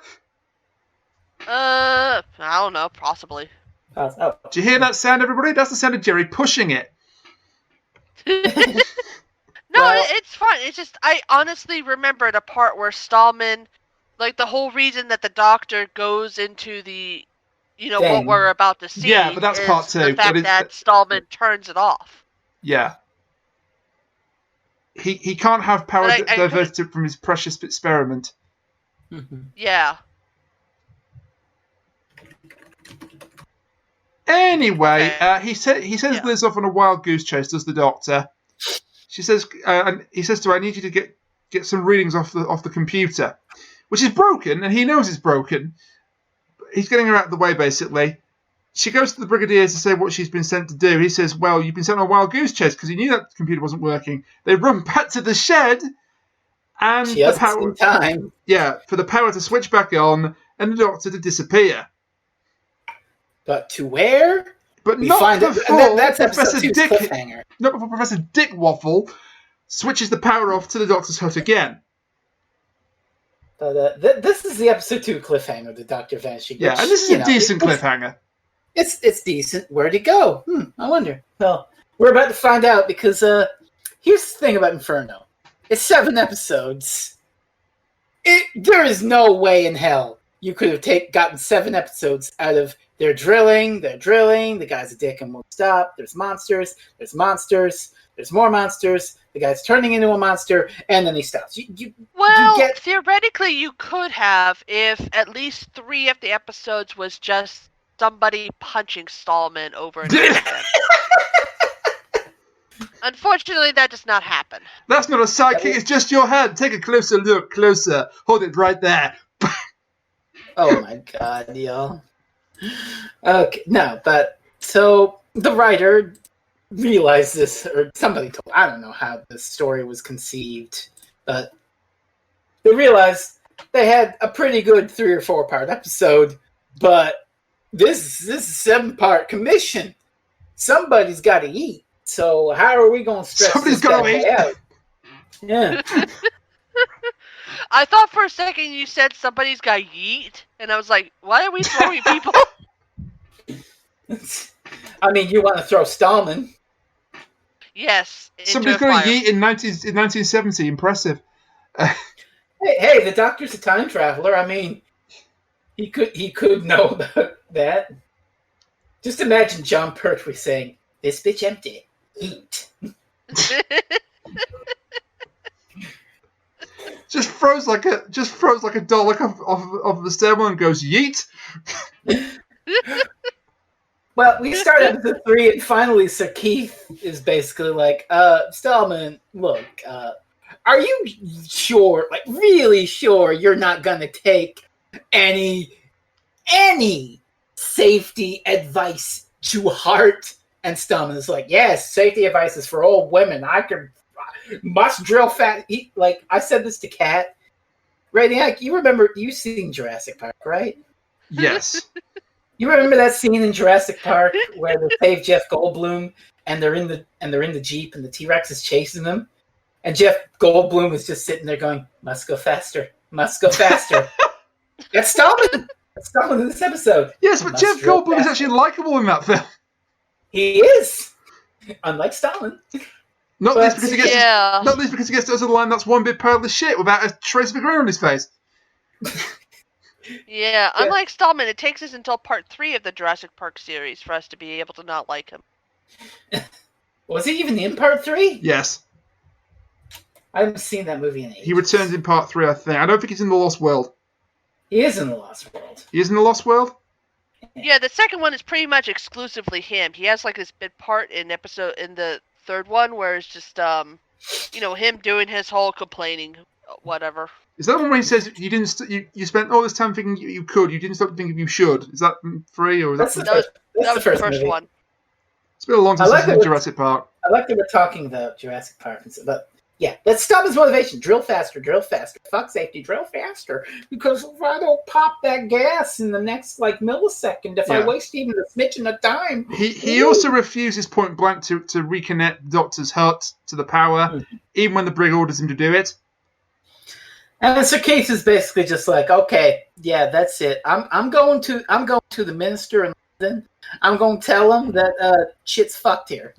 I don't know, possibly. Oh. Do you hear that sound, everybody? That's the sound of Jerry pushing it. No, it's fine. It's just I honestly remember the part where Stallman, like the whole reason that the doctor goes into the, what we're about to see. Yeah, but that's part 2. The fact that Stallman turns it off. Yeah. He can't have power diverted from his precious experiment. Mm-hmm. Yeah. Anyway, he sends Liz off on a wild goose chase. Does the doctor? She says, and he says to her, "I need you to get some readings off the computer," which is broken, and he knows it's broken. he's getting her out of the way, basically. She goes to the Brigadier to say what she's been sent to do. He says, well, you've been sent on a wild goose chase because he knew that the computer wasn't working. They run back to the shed and Just in time. Yeah, for the power to switch back on and the Doctor to disappear. But to where? But We not find before that's Professor episode 2's Dick. cliffhanger. Not before Professor Dick Waffle switches the power off to the Doctor's hut again. But this is the episode 2 cliffhanger, the Doctor vanishing. Yeah, which, and this is a decent cliffhanger. It's decent. Where'd he go? I wonder. Well, we're about to find out because here's the thing about Inferno. It's 7 episodes. There is no way in hell you could have gotten 7 episodes out of they're drilling, the guy's a dick and won't stop, there's monsters, there's more monsters, the guy's turning into a monster, and then he stops. Theoretically you could have if at least 3 of the episodes was just somebody punching Stallman over and over again. Unfortunately, that does not happen. That's not a sidekick, it's just your head. Take a closer look, closer. Hold it right there. Oh my god, y'all. Okay, no, but so the writer realized this, or somebody told, I don't know how this story was conceived, but they realized they had a pretty good 3 or 4 part episode, but this is a 7-part commission. Somebody's got to eat. So how are we going to stretch Somebody's this guy out? Yeah. I thought for a second you said somebody's got yeet, and I was like, why are we throwing people? I mean, you want to throw Stallman. Yes. Somebody's got a yeet in 1970. Impressive. Hey, the Doctor's a time traveler. I mean, he could know about that. Just imagine John Pertwee saying, "This bitch empty. Eat." Just throws like a Dalek of the stairwell and goes yeet. Well, we start episode 3, and finally Sir Keith is basically like, Stallman, look, are you sure, like really sure you're not gonna take any safety advice to heart? And Stallman is like, yes, safety advice is for old women. Must drill fat. Like, I said this to Kat. Right, you've seen Jurassic Park, right? Yes. You remember that scene in Jurassic Park where they save Jeff Goldblum and they're in the Jeep and the T-Rex is chasing them? And Jeff Goldblum is just sitting there going, must go faster. Must go faster. That's Stallman. That's Stallman in this episode. Yes, but Jeff Goldblum is actually likable in that film. He is. Unlike Stallman. Not least because he gets to utter the line, that's one big pile of shit without a trace of a grin on his face. Yeah, unlike Stallman, it takes us until part 3 of the Jurassic Park series for us to be able to not like him. Was he even in part 3? Yes. I haven't seen that movie in ages. He returns in part 3, I think. I don't think he's in The Lost World. He is in The Lost World. He is in The Lost World? Yeah, the second one is pretty much exclusively him. He has like this bit part in the third one where it's just him doing his whole complaining, whatever. Is that the one where he says you spent all this time thinking you could, you didn't stop thinking you should? Is that 3 or is that that was the first one? It's been a long time since I've seen Jurassic Park. I like that we're talking about Jurassic Park, but yeah, let's stop his motivation. Drill faster. Fuck safety, drill faster. Because if I don't pop that gas in the next millisecond, if I waste even a smidgen of time. He also refuses point blank to reconnect the Doctor's hut to the power, even when the brig orders him to do it. And Sir Keith is basically just like, okay, yeah, that's it. I'm going to the minister in London. I'm going to tell him that shit's fucked here.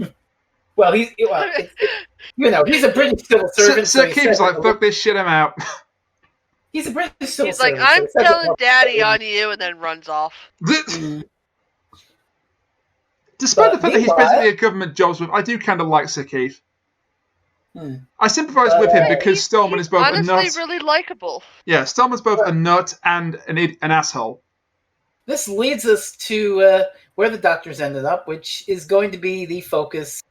Well, he's a British civil servant. Sir Keith's like, fuck this shit, I'm out. He's a British civil He's servant. He's like, I'm telling Daddy on you, and then runs off. Despite the fact that he's basically a government jobsman, I do kind of like Sir Keith. I sympathise with him because Stallman is both a nut. Honestly, really likable. Yeah, Stallman's both a nut and an asshole. This leads us to where the Doctor's ended up, which is going to be the focus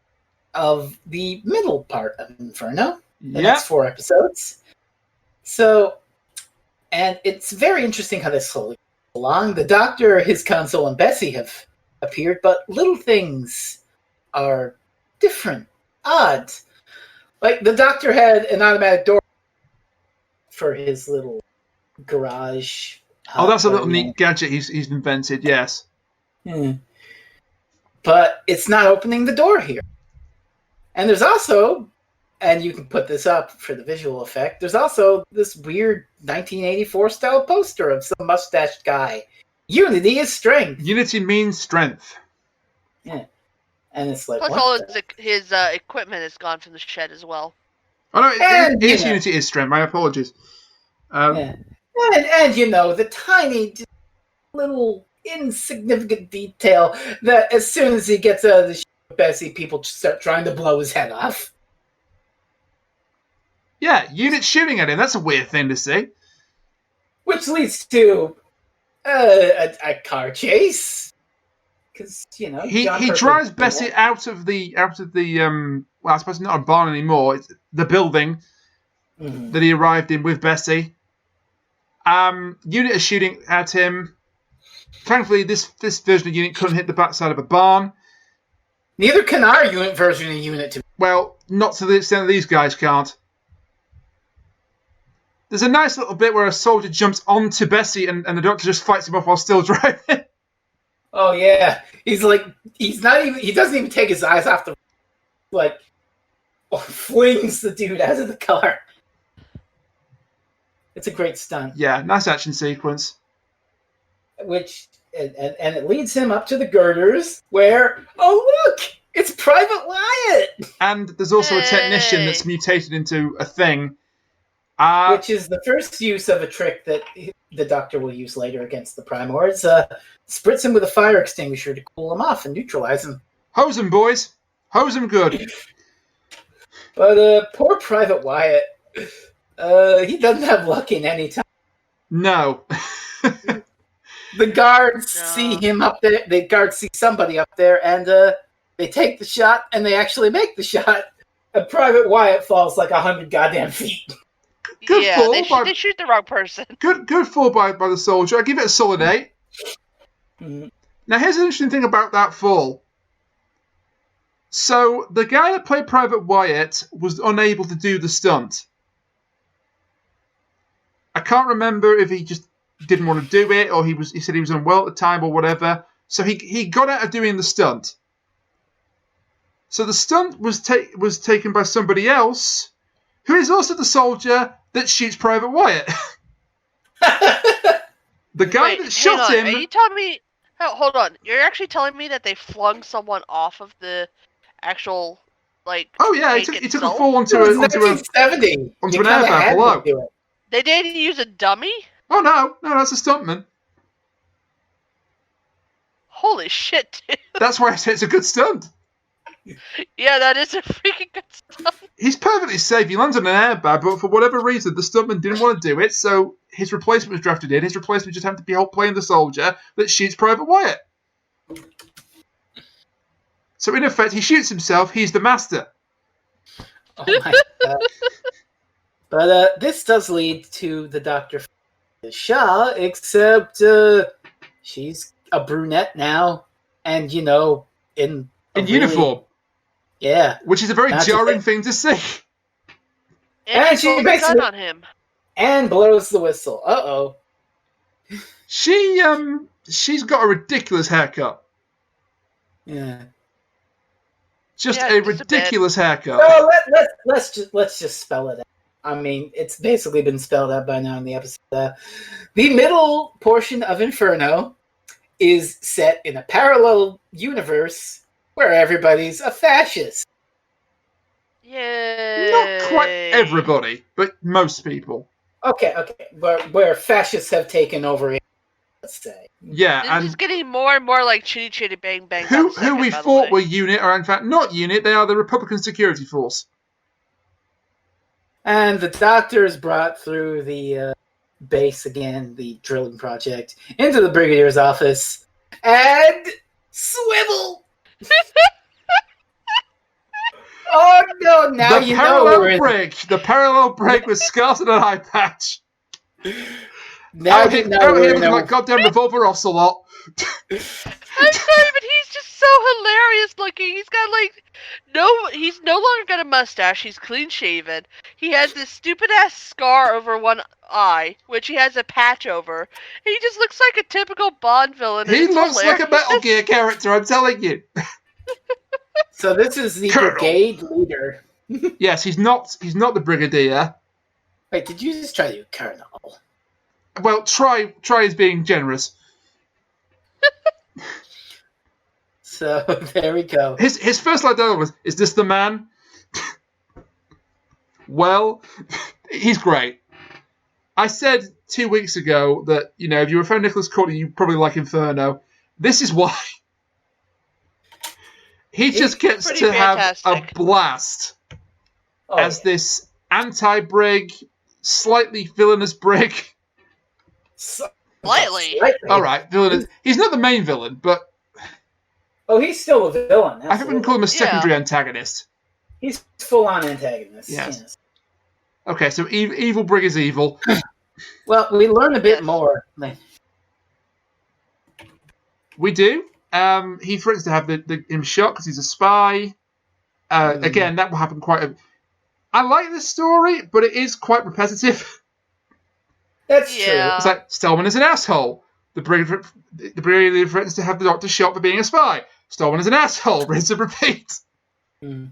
of the middle part of Inferno. The next 4 episodes. So, and it's very interesting how this slowly. along, the Doctor, his console, and Bessie have appeared, but little things are different, odd. Like, the Doctor had an automatic door for his little garage. Oh, that's a little neat gadget he's invented, yes. But it's not opening the door here. And there's also, and you can put this up for the visual effect, there's also this weird 1984 style poster of some mustached guy. Unity is strength. Unity means strength. Yeah. And it's like, Plus, what all the- his equipment is gone from the shed as well. Oh, no, And, it is you know. Unity is strength. My apologies. Yeah. And you know, the tiny little insignificant detail that as soon as he gets out of the ship with Bessie, people start trying to blow his head off. Yeah, unit shooting at him. That's a weird thing to see. Which leads to a car chase. Because, you know, He John Pertwee- drives Bessie out of the well, I suppose not a barn anymore. It's the building Mhm. that he arrived in with Bessie. Unit is shooting at him. Thankfully, this version of Unit couldn't hit the backside of a barn. Neither can our unit version of Unit 2. Well, not to the extent that these guys can't. There's a nice little bit where a soldier jumps onto Bessie and the Doctor just fights him off while still driving. Oh yeah, he's like, he doesn't even take his eyes off the, like, flings the dude out of the car. It's a great stunt. Yeah, nice action sequence. Which and it leads him up to the girders where, oh look, it's Private Wyatt, And there's also a technician that's mutated into a thing. which is the first use of a trick that the Doctor will use later against the Primords. Spritz him with a fire extinguisher to cool him off and neutralize him. Hose 'em, boys. Hose 'em good. But poor Private Wyatt, he doesn't have luck in any time. No. The guards No. see him up there. The guards see somebody up there, and they take the shot, and they actually make the shot. And Private Wyatt falls like 100 goddamn feet. Good yeah, fall, they, but- they shoot the wrong person. Good fall by the soldier. I give it a solid 8. Mhm. Now, here's an interesting thing about that fall. So, the guy that played Private Wyatt was unable to do the stunt. I can't remember if he just didn't want to do it, or he said he was unwell at the time, or whatever. So he got out of doing the stunt. So the stunt was taken by somebody else, who is also the soldier that shoots Private Wyatt. The guy Wait, that hang shot on. him. Are you telling me? Oh, hold on. You're actually telling me that they flung someone off of the like? Oh yeah, he tank took a itself? fall onto It was a 1970. onto You an kinda airbag had to below. do it. They didn't use a dummy. Oh no, that's a stuntman. Holy shit, dude. That's why I say it's a good stunt. Yeah, that is a freaking good stuff. He's perfectly safe. He lands on an airbag, but for whatever reason, the stuntman didn't want to do it, so his replacement was drafted in. His replacement just happened to be playing the soldier that shoots Private Wyatt. So in effect, he shoots himself. He's the master. Oh my god. But this does lead to the Doctor Shaw, except she's a brunette now, and you know, in Uniform, yeah, which is a very That's jarring it. thing to see. And she he pulled a gun basically- on him. and blows the whistle. Uh-oh. She's got a ridiculous haircut. Yeah. Just Yeah, a just a bit. ridiculous haircut. So let's just spell it out. I mean, it's basically been spelled out by now in the episode. The middle portion of Inferno is set in a parallel universe where everybody's a fascist. Yay. Not quite everybody, but most people. Okay, where fascists have taken over, let's say. Yeah, This and is getting more and more like Chitty Chitty Bang Bang. who Down Second, we by the thought way. were UNIT are in fact not UNIT. They are the Republican Security Force. And the Doctor is brought through the base again, the drilling project, into the Brigadier's office, and swivel! Oh no, now The you know we're parallel in. break. The parallel break with Scarlet and Eye Patch. Now, Out here looking like goddamn Revolver Ocelot. I'm sorry, but he's just so hilarious looking. He's got like he's no longer got a mustache. He's clean shaven. He has this stupid ass scar over one eye, which he has a patch over. He just looks like a typical Bond villain. And He it's looks hilarious. like a Metal Gear character, I'm telling you. So this is the Colonel. brigade leader. Yes, he's not the Brigadier. Wait, did you just try to do Colonel? Well, try is being generous. So there we go. His first line dialogue was, "Is this the man?" Well, he's great. I said 2 weeks ago that, if you were a fan of Nicholas Courtney, you'd probably like Inferno. This is why. He just gets to fantastic. have a blast as this anti-Brig, slightly villainous Brig. Slightly. All right, villainous. He's not the main villain, but Oh, he's still a villain. I think we can call him a secondary antagonist. He's full-on antagonist. Yes. Okay, so evil Brig is evil. Well, we learn a bit more. We do. He threatens to have him shot because he's a spy. Again, that will happen quite. I like this story, but it is quite repetitive. That's true. It's like Stallman is an asshole. The brigadier threatens to have the Doctor shot for being a spy. Stallman is an asshole. Rinse and repeat. Yeah,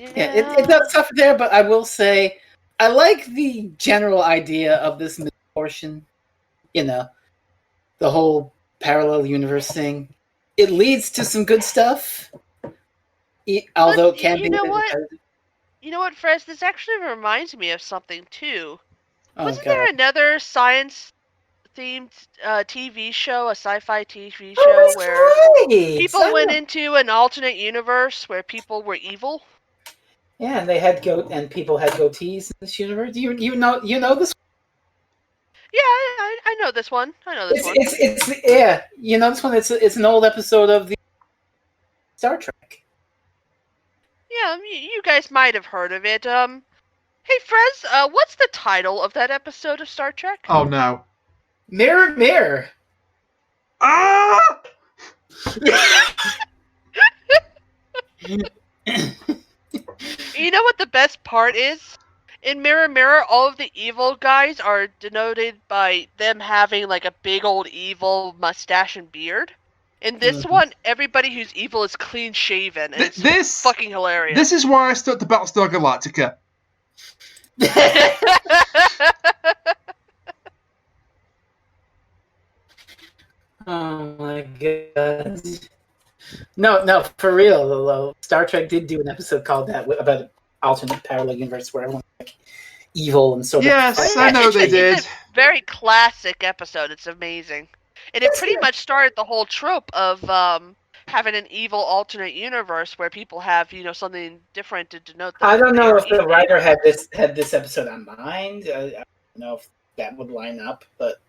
it does suffer there, but I will say I like the general idea of this middle portion. The whole parallel universe thing. It leads to some good stuff, although it can be. You know what, Fres? This actually reminds me of something too. Wasn't there another science-themed TV show, a sci-fi TV show, where people went into an alternate universe where people were evil? Yeah, and they had people had goatees in this universe. You know this? Yeah, I know this one. It's you know this one. It's an old episode of the Star Trek. Yeah, you guys might have heard of it. Hey, Frez, what's the title of that episode of Star Trek? Oh no! Mirror, mirror. Ah! You know what the best part is? In Mirror Mirror, all of the evil guys are denoted by them having like a big old evil mustache and beard. In this one, everybody who's evil is clean shaven, and it's fucking hilarious. This is why I stuck to Battlestar Galactica. Oh my god! No, for real though. Star Trek did do an episode called that about an alternate parallel universe where everyone's like evil and sort of. Yes, I know they did. It's a very classic episode. It's amazing, and it pretty much started the whole trope of having an evil alternate universe where people have something different to denote. I don't know if the writer had this episode on mind. I don't know if that would line up, but.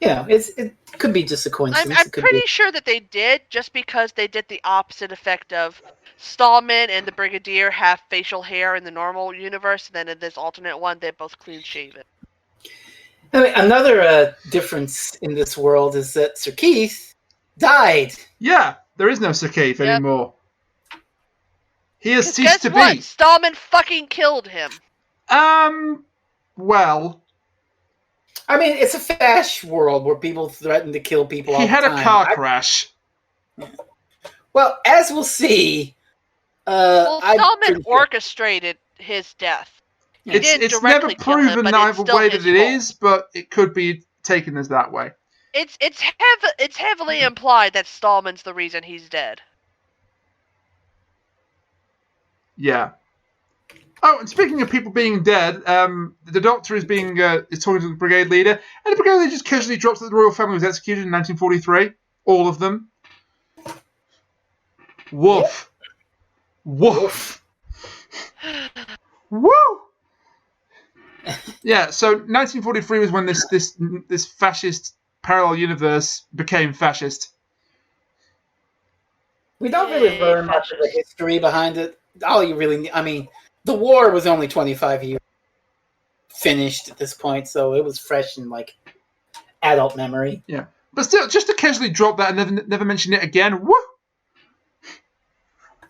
It could be just a coincidence. I'm pretty sure that they did, just because they did the opposite effect of Stallman and the Brigadier have facial hair in the normal universe, and then in this alternate one, they're both clean shaven. I mean, another difference in this world is that Sir Keith died. Yeah, there is no Sir Keith anymore. He has ceased to be. Stallman fucking killed him. Well. I mean, it's a fash world where people threaten to kill people all the time. He had a car crash. Well, as we'll see... Stallman orchestrated his death. It's never proven either way that it is, but it could be taken as that way. It's heavily implied that Stallman's the reason he's dead. Yeah. Oh, and speaking of people being dead, the Doctor is talking to the brigade leader, and the brigade leader just casually drops that the royal family was executed in 1943. All of them. Woof. Woof. Woo! Yeah, so 1943 was when this fascist parallel universe became fascist. We don't really learn much of the history behind it. All you really need, I mean, the war was only 25 years finished at this point, so it was fresh in adult memory. Yeah. But still, just to casually drop that and never mention it again. Woo!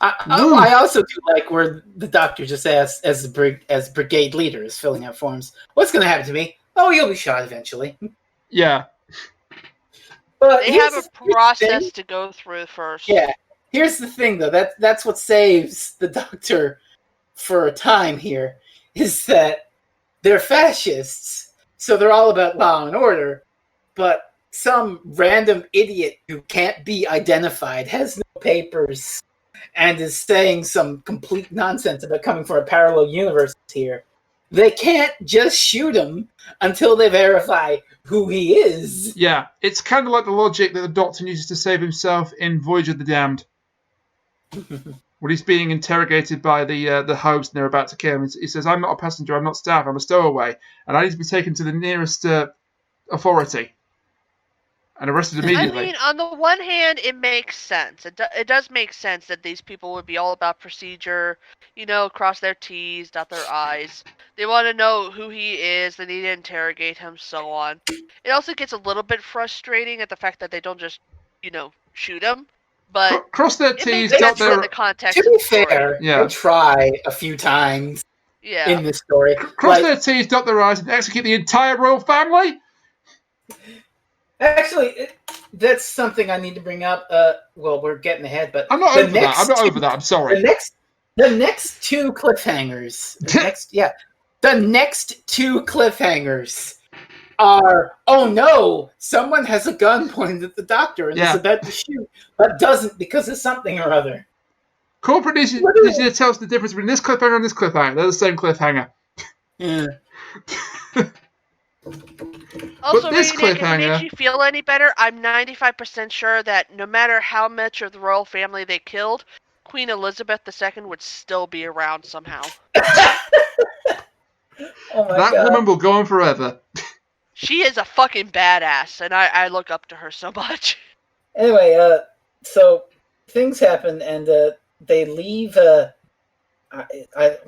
I also do like where the doctor just asks, as brigade leader, is filling out forms, what's going to happen to me? Oh, you'll be shot eventually. Yeah. But They have a process to go through first. Yeah. Here's the thing, though. That's what saves the doctor for a time here, is that they're fascists, so they're all about law and order, but some random idiot who can't be identified, has no papers, and is saying some complete nonsense about coming from a parallel universe here. They can't just shoot him until they verify who he is. Yeah, it's kind of like the logic that the Doctor uses to save himself in Voyage of the Damned. When he's being interrogated by the host and they're about to kill him, he says, I'm not a passenger, I'm not staff, I'm a stowaway, and I need to be taken to the nearest authority and arrested immediately. I mean, on the one hand, it makes sense. It does make sense that these people would be all about procedure, cross their T's, dot their I's. They want to know who he is, they need to interrogate him, so on. It also gets a little bit frustrating at the fact that they don't just, shoot him. But cross their T's, dot their... in the context to be fair, yeah. They try a few times in this story. Cross their T's, dot their I's, and execute the entire royal family? Actually, that's something I need to bring up. Well, we're getting ahead, but I'm not over that. I'm sorry. The next two cliffhangers. The next two cliffhangers are, oh no, someone has a gun pointed at the doctor and is about to shoot, but doesn't because of something or other. Corporate needs to tell us the difference between this cliffhanger and this cliffhanger. They're the same cliffhanger. Yeah. Also, but this if it cliffhanger makes you feel any better, I'm 95% sure that no matter how much of the royal family they killed, Queen Elizabeth II would still be around somehow. Oh my that God. woman will go on forever. She is a fucking badass, and I look up to her so much. Anyway, so things happen, and they leave.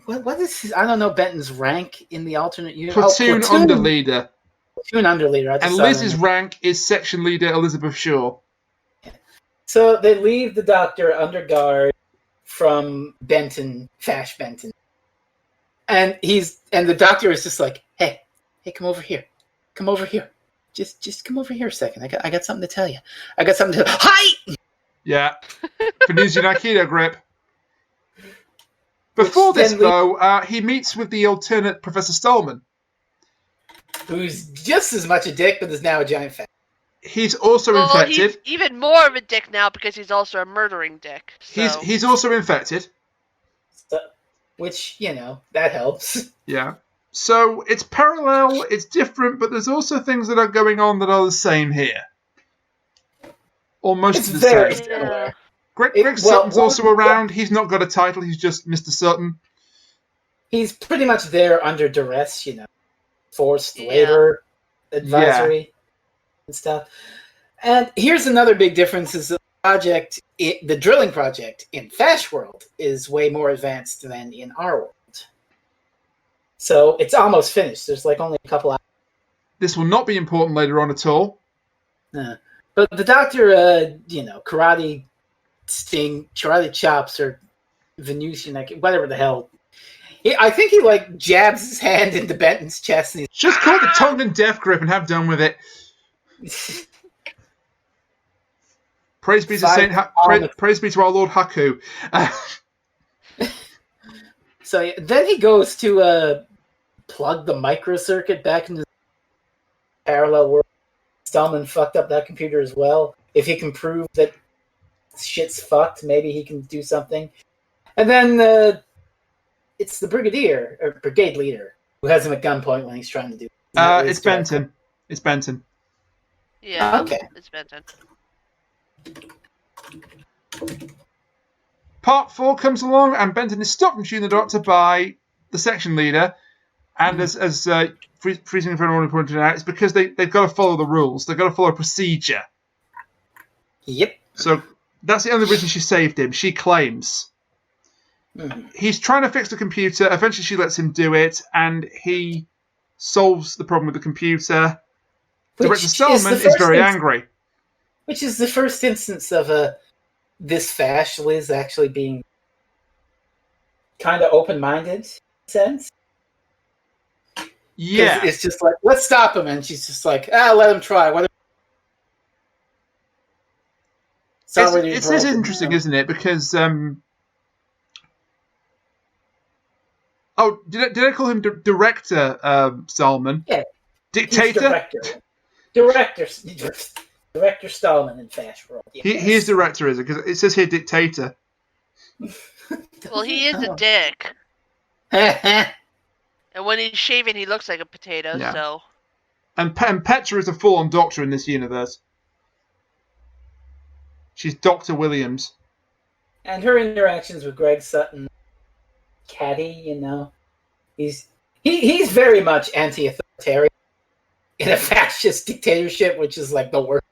What is I don't know Benton's rank in the alternate universe. Platoon underleader. Platoon underleader. And Liz's rank is section leader Elizabeth Shaw. So they leave the doctor under guard from Benton, Fash Benton, and the doctor is just like, hey, come over here. Come over here. Just come over here a second. I got something to tell you. Hi! Yeah. For using Aikido grip. Before this, though, he meets with the alternate Professor Stallman. Who's just as much a dick, but is now a giant fan. He's also infected. He's even more of a dick now because he's also a murdering dick. So. He's also infected. So, which, that helps. Yeah. So it's parallel, it's different, but there's also things that are going on that are the same here. Almost the same. Similar. Greg Sutton's also around. He's not got a title. He's just Mr. Sutton. He's pretty much there under duress, forced labor advisory and stuff. And here's another big difference: is the drilling project in Fash World is way more advanced than in our world. So it's almost finished. There's only a couple hours. This will not be important later on at all. But the doctor, karate chops or Venusian, whatever the hell. I think he jabs his hand into Benton's chest. And just call it the tongue and death grip and have done with it. Praise be to praise be to our Lord Haku. So then he goes to plug the microcircuit back into the parallel world. Stallman fucked up that computer as well. If he can prove that shit's fucked, maybe he can do something. And then it's the brigade leader, who has him at gunpoint when he's trying to do. It's Benton. It's Benton. Yeah. Okay. It's Benton. Part 4 comes along, and Benton is stopped from shooting the doctor by the section leader. And as Freezing Inferno pointed out, it's because they've got to follow the rules. They've got to follow a procedure. Yep. So that's the only reason she saved him, she claims. Mm-hmm. He's trying to fix the computer. Eventually she lets him do it, and he solves the problem with the computer. Director Stallman is very angry. Which is the first instance of this Fash Liz actually being kind of open-minded, in a sense. Yeah. It's just like, let's stop him, and she's just like, let him try. It's interesting, isn't it? Because did I call him Director Stallman? Yeah, Dictator. Director Stallman in Fash World. Yes. He is director, is it? Because it says here Dictator. Well, he is a dick. And when he's shaving, he looks like a potato. Yeah. So. And Petra is a full-on doctor in this universe. She's Dr. Williams. And her interactions with Greg Sutton, Caddy, he's very much anti-authoritarian in a fascist dictatorship, which is like the worst.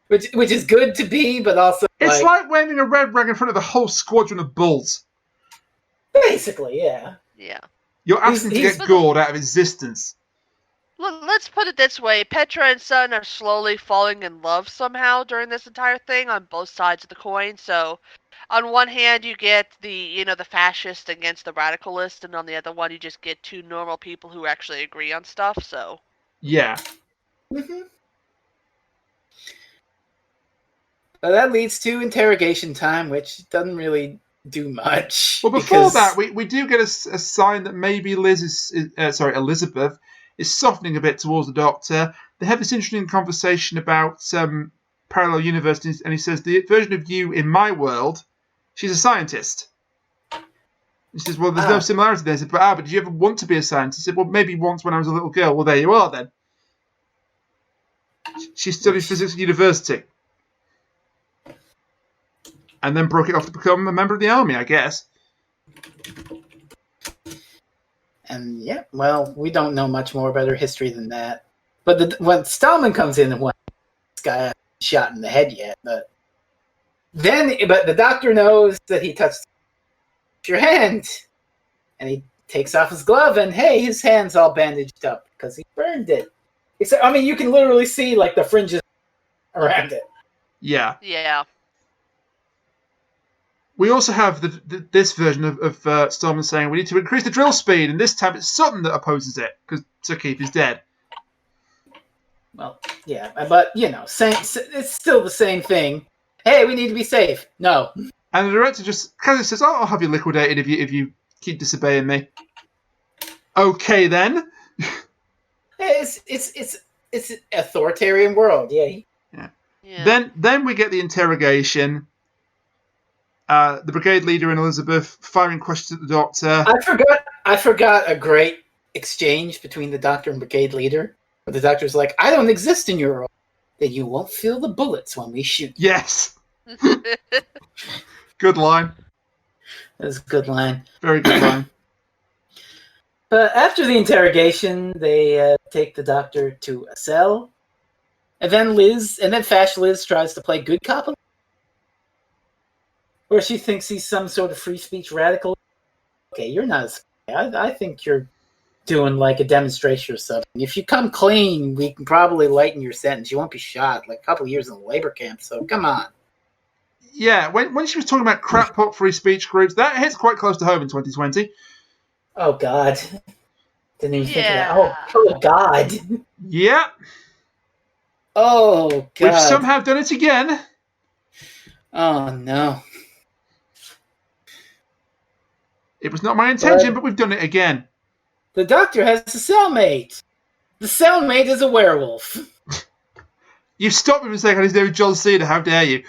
Which is good to be, but also it's like waving a red rag in front of the whole squadron of bulls. Basically, yeah. Yeah. You're asking to get gored out of existence. Let's put it this way. Petra and Sun are slowly falling in love somehow during this entire thing on both sides of the coin. So, on one hand, you get the fascist against the radicalist, and on the other one, you just get two normal people who actually agree on stuff. So. Yeah. Mm-hmm. But that leads to interrogation time, which doesn't really do much. Well, before that, we do get a sign that maybe Elizabeth is softening a bit towards the Doctor. They have this interesting conversation about parallel universes, and he says, the version of you in my world, she's a scientist. He says, well, there's no similarity there. He said, but did you ever want to be a scientist? He said, well, maybe once when I was a little girl. Well, there you are then. She studied physics at university. And then broke it off to become a member of the army, I guess. And yeah, well, we don't know much more about her history than that. But when Stallman comes in, this guy hasn't shot in the head yet. But the Doctor knows that he touched your hand, and he takes off his glove, and hey, his hand's all bandaged up because he burned it. You can literally see like the fringes around it. Yeah. Yeah. We also have this version of Stallman saying we need to increase the drill speed, and this time it's Sutton that opposes it because Sir Keith is dead. Well, yeah, but it's still the same thing. Hey, we need to be safe. No. And the director just kind of says, "Oh, I'll have you liquidated if you keep disobeying me." Okay then. It's an authoritarian world. Yeah. Then we get the interrogation. The brigade leader and Elizabeth firing questions at the Doctor. I forgot a great exchange between the Doctor and brigade leader. But the Doctor's like, I don't exist in your world. Then you won't feel the bullets when we shoot. Yes. Good line. That's a good line. Very good line. But after the interrogation, they take the Doctor to a cell. And then Fash Liz tries to play good cop. Or she thinks he's some sort of free speech radical. Okay, you're not a spy. I think you're doing like a demonstration or something. If you come clean, we can probably lighten your sentence. You won't be shot like a couple of years in the labor camp, so come on. Yeah, when she was talking about crackpot free speech groups, that hits quite close to home in 2020. Oh, God. Didn't even think of that. Oh God. Yep. Oh, God. We've somehow done it again. Oh, no. It was not my intention, but we've done it again. The Doctor has a cellmate. The cellmate is a werewolf. You stopped me from saying his name is John Cena. How dare you?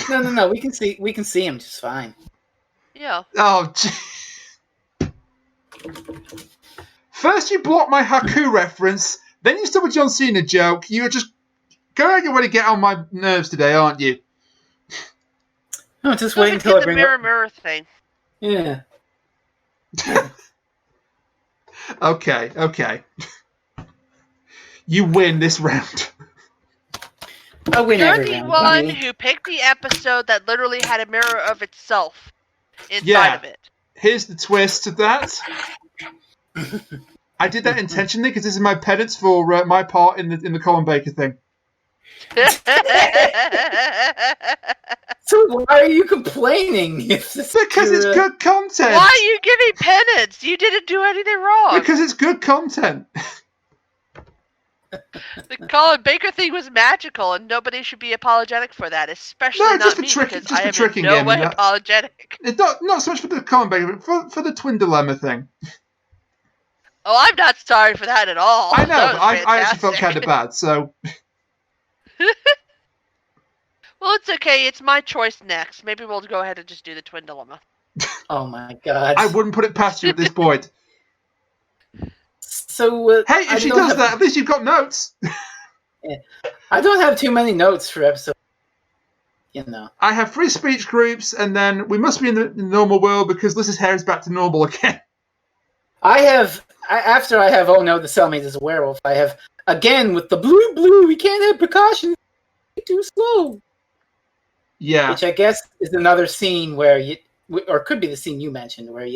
No. We can see him just fine. Yeah. Oh, gee. First you block my Haku reference, then you stop a John Cena joke. You're just going to want to get on my nerves today, aren't you? No, just wait until I bring the mirror thing. Yeah. Okay. You win this round. I win You're every the round. one who picked the episode that literally had a mirror of itself inside of it. Here's the twist to that. I did that intentionally because this is my penance for my part in the Colin Baker thing. So why are you complaining? Because it's good content. Why are you giving penance? You didn't do anything wrong. Because it's good content. The Colin Baker thing was magical, and nobody should be apologetic for that, especially No, not just for me, tricking- because just I for am tricking in no him, way and that- apologetic. It's not so much for the Colin Baker, but for the twin dilemma thing. Oh, I'm not sorry for that at all. I know, That but was I actually felt fantastic. kind of bad, so... Well, it's okay. It's my choice next. Maybe we'll go ahead and just do the twin dilemma. Oh my god. I wouldn't put it past you at this point. So, Hey, if she does that, at least you've got notes. I don't have too many notes for episode. You know. I have free speech groups, and then we must be in the normal world because Liz's hair is back to normal again. After I have, oh no, the cellmate is a werewolf, I have, again, with the blue, we can't have precautions. Too slow. Yeah. Which I guess is another scene where or could be the scene you mentioned where,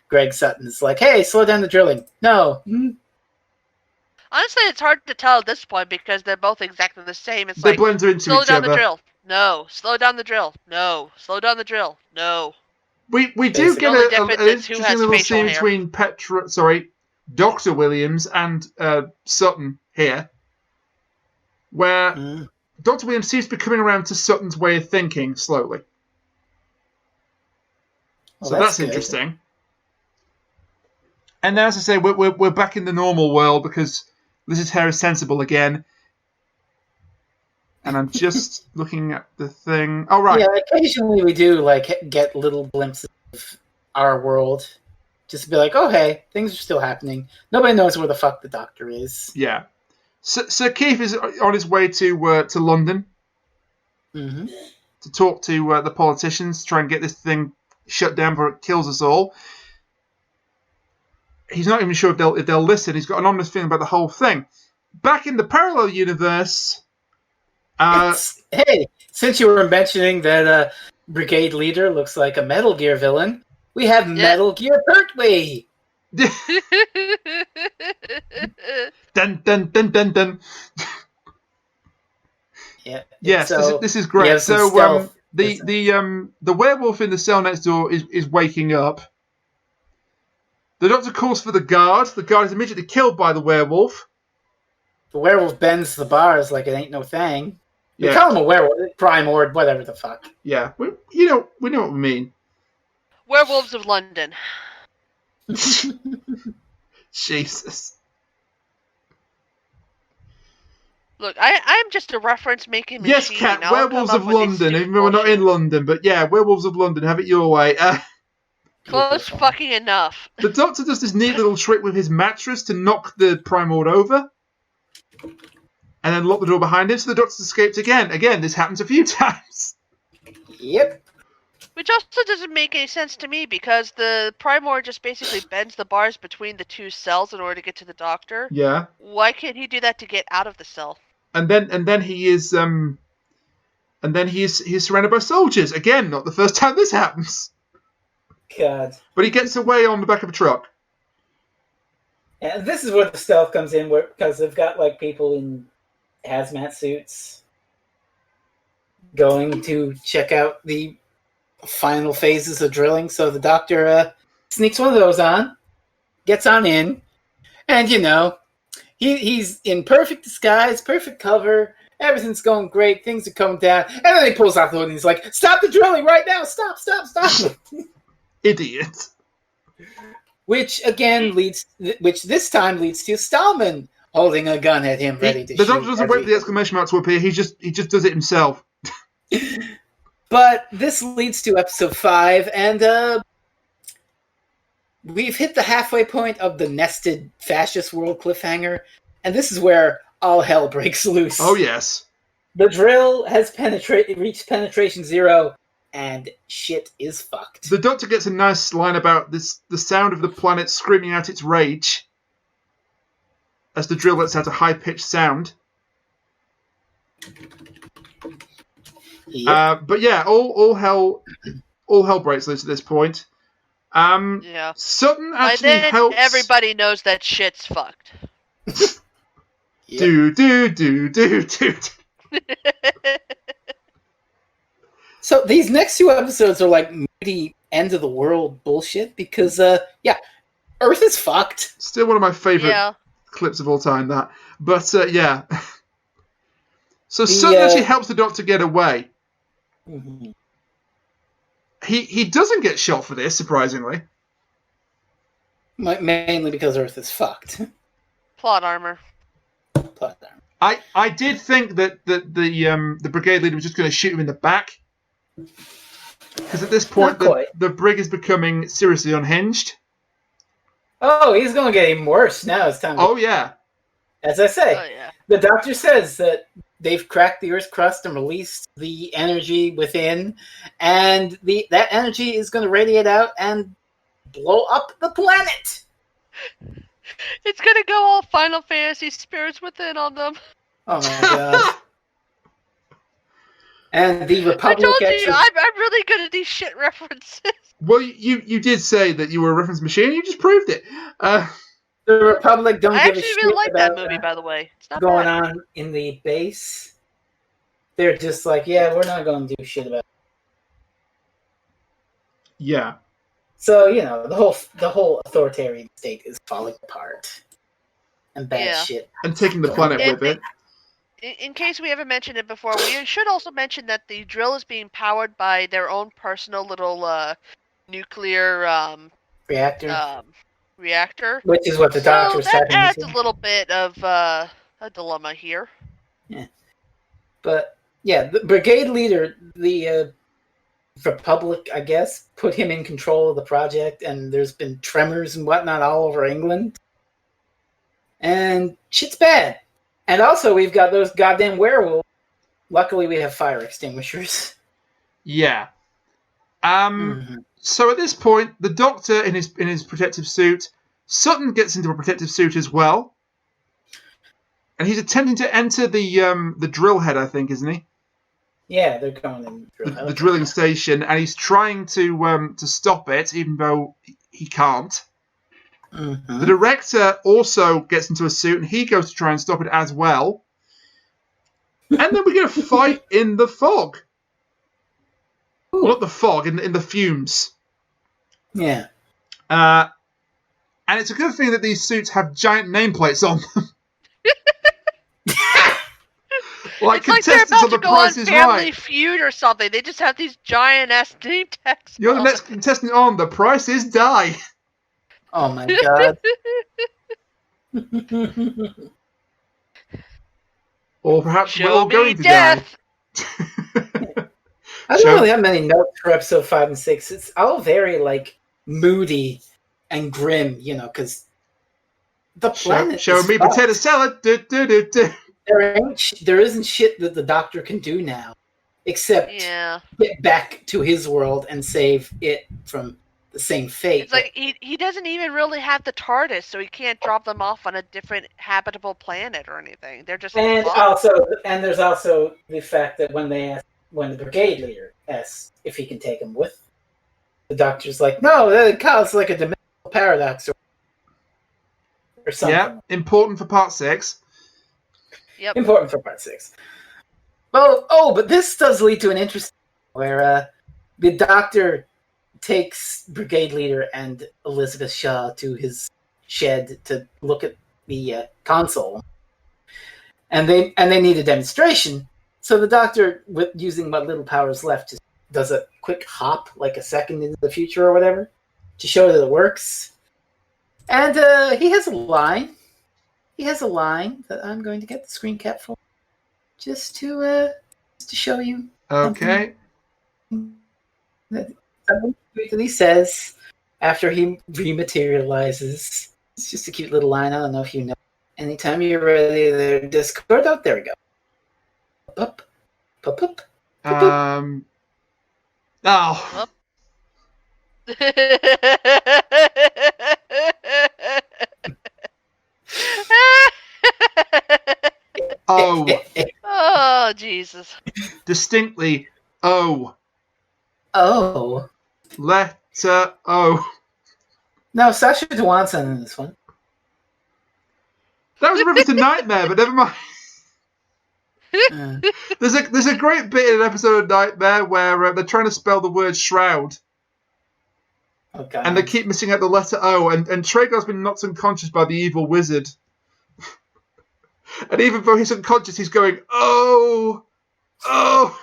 Greg Sutton's like, hey, slow down the drilling. No. Honestly, it's hard to tell at this point because they're both exactly the same. It's They like, blend into slow each down other. the drill. No. Slow down the drill. No. Slow down the drill. No. We do get only an difference is who interesting has little facial scene hair. between Dr. Williams and Sutton here, where Dr. Williams seems to be coming around to Sutton's way of thinking slowly. Well, So that's good. interesting. And then, as I say, we're back in the normal world because Liz's hair is sensible again. And I'm just looking at the thing. Oh, right. Yeah, occasionally we do get little glimpses of our world. Just to be like, oh hey, things are still happening. Nobody knows where the fuck the doctor is. Yeah. So Keith is on his way to London to talk to the politicians, to try and get this thing shut down before it kills us all. He's not even sure if they'll listen. He's got an ominous feeling about the whole thing. Back in the parallel universe... hey, since you were mentioning that brigade leader looks like a Metal Gear villain, we have Metal Gear Pertwee. Dun dun dun dun dun. Yeah. Yes, so this is great. So the werewolf in the cell next door is waking up. The doctor calls for the guard. The guard is immediately killed by the werewolf. The werewolf bends the bars like it ain't no thing. We Yeah. call him a werewolf, primord, whatever the fuck. Yeah, we know what we mean. Werewolves of London. Jesus. Look, I'm just a reference-making machine. Yes, Cat, I'll Werewolves come of up with these London, stupid even though we're not in bullshit. London. But yeah, Werewolves of London, have it your way. Close fucking enough. The doctor does this neat little trick with his mattress to knock the Primord over. And then lock the door behind him, so the doctor's escaped again. Again, this happens a few times. Yep. Which also doesn't make any sense to me because the Primor just basically bends the bars between the two cells in order to get to the doctor. Yeah. Why can't he do that to get out of the cell? And then he is he's surrounded by soldiers. Again, not the first time this happens. God. But he gets away on the back of a truck. And this is where the stealth comes in, because they've got people in hazmat suits going to check out the final phases of drilling. So the doctor sneaks one of those on, gets on in, and he's in perfect disguise, perfect cover. Everything's going great. Things are coming down, and then he pulls out the hood and he's like, "Stop the drilling right now! Stop! Idiot." Which this time leads to Stallman holding a gun at him, ready to shoot. The doctor doesn't wait for the exclamation mark to appear. He just does it himself. But this leads to episode 5, and we've hit the halfway point of the nested fascist world cliffhanger, and this is where all hell breaks loose. Oh yes. The drill has reached penetration 0, and shit is fucked. The doctor gets a nice line about the sound of the planet screaming out its rage as the drill lets out a high-pitched sound. Yep. But yeah, all hell breaks loose at this point. Yeah. Sutton By actually then, helps. everybody knows that shit's fucked. Do. So these next two episodes are like moody end of the world bullshit because Earth is fucked. Still one of my favourite Yeah. clips of all time. That, but yeah. So Sutton actually helps the Doctor get away. Mm-hmm. He doesn't get shot for this, surprisingly. Mainly because Earth is fucked. Plot armor. I did think that the brigade leader was just going to shoot him in the back, because at this point the brig is becoming seriously unhinged. Oh, he's going to get even worse now. It's time. Oh yeah. As I say, the Doctor says that they've cracked the Earth's crust and released the energy within, and that energy is going to radiate out and blow up the planet. It's going to go all Final Fantasy spirits within on them. Oh my god. And the Republic. I told you, I'm really good at these shit references. Well, you did say that you were a reference machine. You just proved it. The Republic don't give a shit. I actually really like that movie, by the way. It's not going bad. on in the base. They're just like, yeah, we're not going to do shit about it. Yeah. So the whole authoritarian state is falling apart, and bad shit. And taking the planet with it. In case we haven't mentioned it before, we should also mention that the drill is being powered by their own personal little nuclear reactor. Which is what the Doctor was tapping into. That adds a little bit of a dilemma here. Yeah. But, yeah, the brigade leader, the Republic, I guess, put him in control of the project, and there's been tremors and whatnot all over England. And shit's bad. And also, we've got those goddamn werewolves. Luckily, we have fire extinguishers. Yeah. So at this point, the Doctor in his protective suit, Sutton gets into a protective suit as well, and he's attempting to enter the drill head, I think, isn't he? Yeah, they're going in the drilling station, and he's trying to stop it, even though he can't. Mm-hmm. The director also gets into a suit, and he goes to try and stop it as well. And then we get a fight in the fog. Well, not the fog, in the fumes. Yeah. And it's a good thing that these suits have giant nameplates on them. Like it's contestants like on The they're about Price to is go on Family Right. Feud or something. They just have these giant ass name tags. You're the next contestant on The Price is Die. Oh my god. Or perhaps Show we're all me going to death. die. I don't really have many notes for episode 5 and 6. It's all very, like, moody and grim, because the planet Show me fucked. potato salad. There isn't shit that the Doctor can do now, except get back to his world and save it from the same fate. It's like he doesn't even really have the TARDIS, so he can't drop them off on a different habitable planet or anything. They're just and there's also the fact that when the brigade leader asks if he can take them with, the Doctor's like, no, that causes like a dimensional paradox or something. Yeah, important for part 6. Yep. Important for part 6. Well, but this does lead to an interesting where the Doctor takes brigade leader and Elizabeth Shaw to his shed to look at the console, and they need a demonstration. So the Doctor, with using what little powers left, just does a quick hop, like a second into the future or whatever, to show that it works. And he has a line. He has a line that I'm going to get the screen cap for, just to show you. Okay. That he says after he rematerializes. It's just a cute little line. I don't know if you know. Anytime you're ready, there, Discord. Oh, there we go. Up, up, up. Oh. Oh. Oh, Jesus. Distinctly O. Oh. Letter O. No, Sasha Swanson in this one. That was a reference to Nightmare, but never mind. Uh, There's a great bit in an episode of Nightmare where they're trying to spell the word shroud, oh god. and they keep missing out the letter O, and Traeger's been knocked unconscious by the evil wizard. And even though he's unconscious, he's going, oh, oh.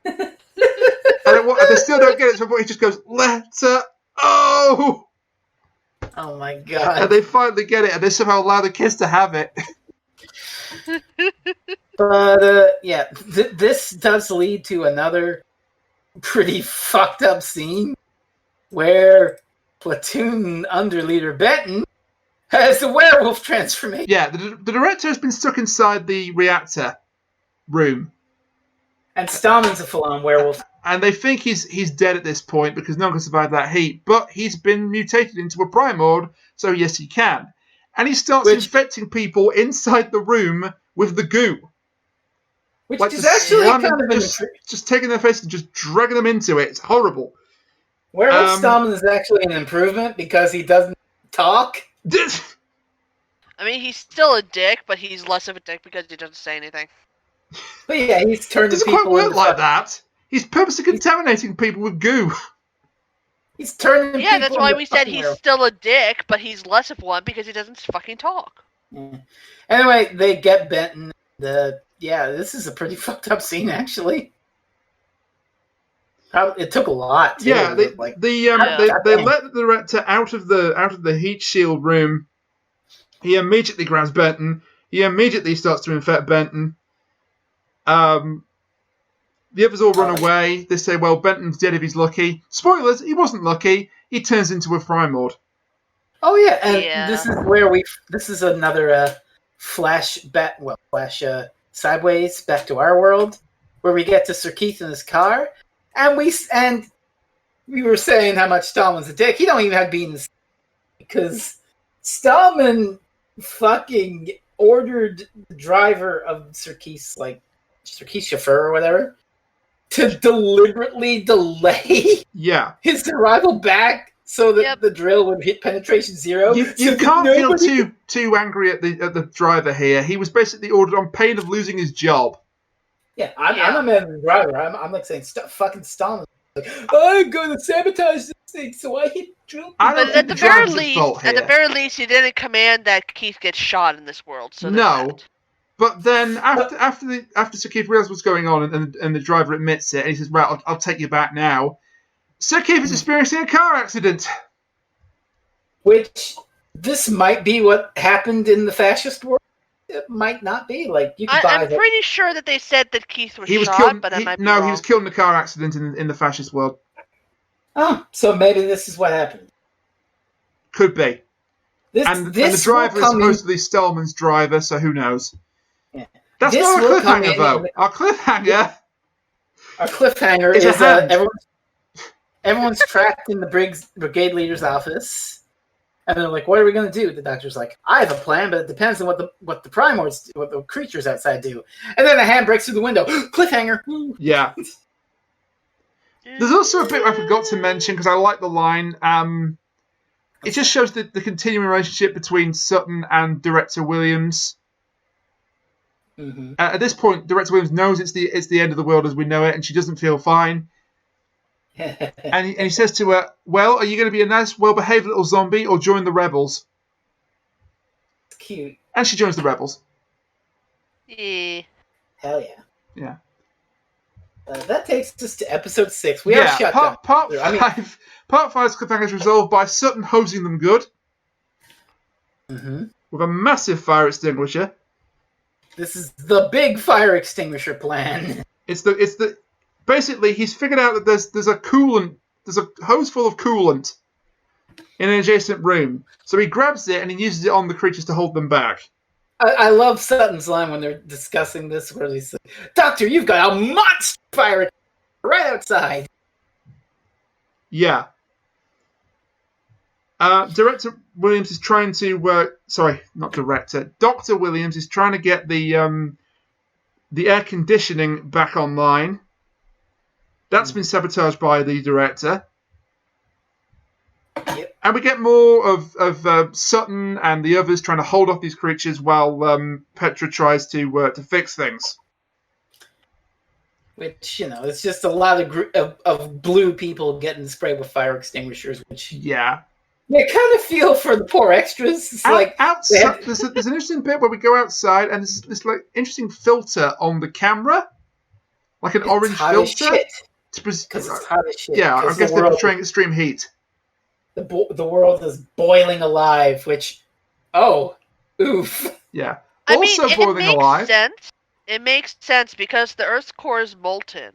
And they still don't get it, so he just goes, letter O. Oh my god. And they finally get it, and they somehow allow the kids to have it. But, yeah, this does lead to another pretty fucked up scene where platoon underleader Benton has the werewolf transformation. Yeah, the director has been stuck inside the reactor room. And Stallman's a full-on werewolf. And they think he's dead at this point because no one can survive that heat. But he's been mutated into a primord, so yes, he can. And he starts infecting people inside the room with the goo. Which is actually kind of just taking their face and just dragging them into it. It's horrible. Werewolf Stallman is actually an improvement because he doesn't talk. I mean, he's still a dick, but he's less of a dick because he doesn't say anything. But yeah, he's turning people people quite work into like that. He's purposely contaminating people with goo. He's turning Yeah, that's why we said he's still a dick, but he's less of one because he doesn't fucking talk. Yeah. Anyway, they get Benton. Yeah, this is a pretty fucked up scene, actually. It took a lot. Too. Yeah, they let the director out of the heat shield room. He immediately grabs Benton. He immediately starts to infect Benton. The others all run away. They say, well, Benton's dead if he's lucky. Spoilers, he wasn't lucky. He turns into a primord. Oh, yeah, and this is where this is another flash sideways back to our world, where we get to Sir Keith in his car, and we were saying how much Stallman's a dick. He don't even have to be in this because Stallman fucking ordered the driver of Sir Keith's chauffeur or whatever to deliberately delay his arrival back so that the drill would hit penetration 0. You can't feel too angry at the driver here. He was basically ordered on pain of losing his job. Yeah, I'm not mad at the driver. I'm like saying fucking Stallman. Like, I'm going to sabotage this thing, so I hit drill. But at the very least, he didn't command that Keith gets shot in this world. So no. But then after Sir Keith realizes what's going on and the driver admits it and he says, "Right, I'll take you back now." Sir Keith is experiencing a car accident. Which this might be what happened in the fascist world. It might not be. Like you could I'm pretty sure that they said that Keith was shot, but I might be wrong. No, he was killed in a car accident in the fascist world. Oh, so maybe this is what happened. Could be. And the driver is supposedly Stallman's driver, so who knows? Yeah. That's not a cliffhanger, though. Our cliffhanger is everyone's trapped in the brigade leader's office. And they're like, what are we going to do? The doctor's like, I have a plan, but it depends on what the primords, what the creatures outside do. And then a hand breaks through the window. Cliffhanger. Yeah. There's also a bit I forgot to mention, because I like the line. It just shows the continuing relationship between Sutton and Director Williams. Mm-hmm. At this point, Director Williams knows it's the end of the world as we know it, and she doesn't feel fine. and he says to her, well, are you going to be a nice, well-behaved little zombie or join the rebels? It's cute. And she joins the rebels. Yeah. Hell yeah. Yeah. That takes us to episode 6. We are shut down. Part 5's cliffhanger is resolved by Sutton hosing them good. Mm-hmm. With a massive fire extinguisher. This is the big fire extinguisher plan. It's the basically, he's figured out that there's a hose full of coolant in an adjacent room. So he grabs it and he uses it on the creatures to hold them back. I love Sutton's line when they're discussing this, where he says, Doctor, you've got a monster fire right outside. Yeah. Director Williams is trying to... sorry, not director. Dr. Williams is trying to get the air conditioning back online. That's been sabotaged by the director. Yep. And we get more of Sutton and the others trying to hold off these creatures while Petra tries to fix things. Which, it's just a lot of blue people getting sprayed with fire extinguishers, which Yeah. you kind of feel for the poor extras. It's like outside, there's an interesting bit where we go outside and there's this like interesting filter on the camera, like an orange filter. Because it's hot as shit. Yeah, I guess they're portraying extreme heat. The world is boiling alive, which, oof. Yeah. I Also mean, boiling alive. Sense. It makes sense because the Earth's core is molten.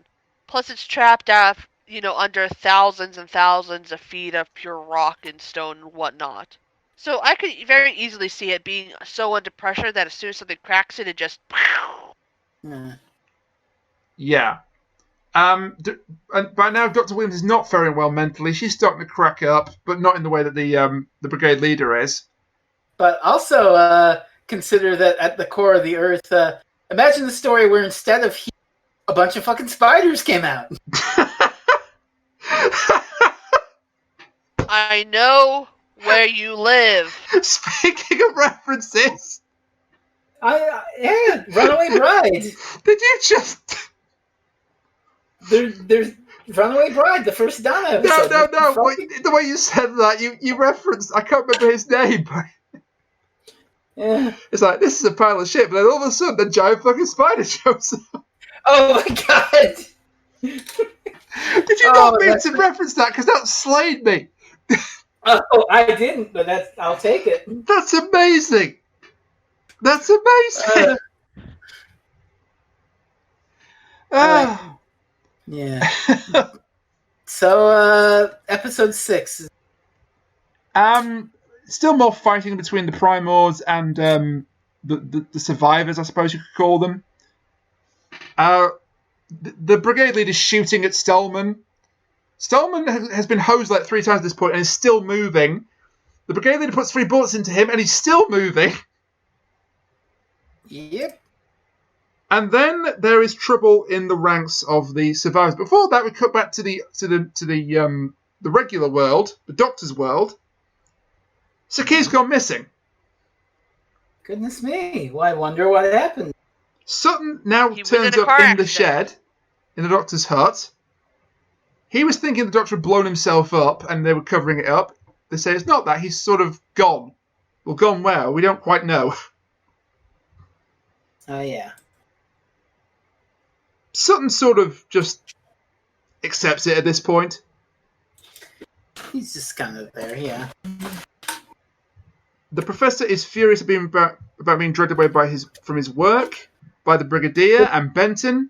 Plus, it's trapped under thousands and thousands of feet of pure rock and stone and whatnot. So I could very easily see it being so under pressure that as soon as something cracks it just... Yeah. And by now, Dr. Williams is not faring well mentally. She's starting to crack up, but not in the way that the brigade leader is. But also consider that at the core of the Earth, imagine the story where instead of heat, a bunch of fucking spiders came out. I know where you live. Speaking of references, Runaway Bride. Did you just? There's Runaway Bride, the first Donna episode. No. The way you said that, you referenced. I can't remember his name, but yeah. It's like this is a pile of shit, but then all of a sudden, the giant fucking spider shows up. Oh my god! Did you not mean to reference that? Because that slayed me. Oh, I didn't, but I'll take it. That's amazing. That's amazing. Yeah. So, episode 6. Still more fighting between the Primors and the survivors, I suppose you could call them. The brigade leader is shooting at Stallman. Stallman has been hosed like 3 times at this point and is still moving. The brigade leader puts 3 bullets into him and he's still moving. Yep. And then there is trouble in the ranks of the survivors. Before that, we cut back to the regular world, the Doctor's world. Sakir's gone missing. Goodness me! Well, I wonder what happened. Sutton now turns up in the shed, in the Doctor's hut. He was thinking the Doctor had blown himself up, and they were covering it up. They say it's not that; he's sort of gone. Well, gone where? We don't quite know. Oh yeah. Sutton sort of just accepts it at this point. He's just kind of there, yeah. The Professor is furious about being dragged away from his work, by the Brigadier and Benton.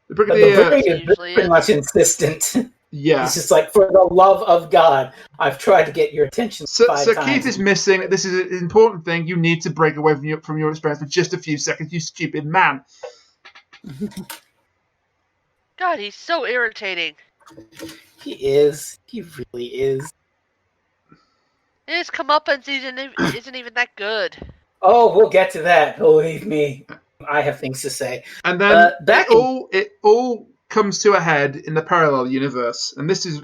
The Brigadier is pretty much insistent. Yeah. He's just like, for the love of God, I've tried to get your attention 5 times. So Keith is missing. This is an important thing. You need to break away from your experience for just a few seconds, you stupid man. God, he's so irritating. He is. He really is. His comeuppance isn't even that good. Oh, we'll get to that. Believe me, I have things to say. And then it all comes to a head in the parallel universe, and this is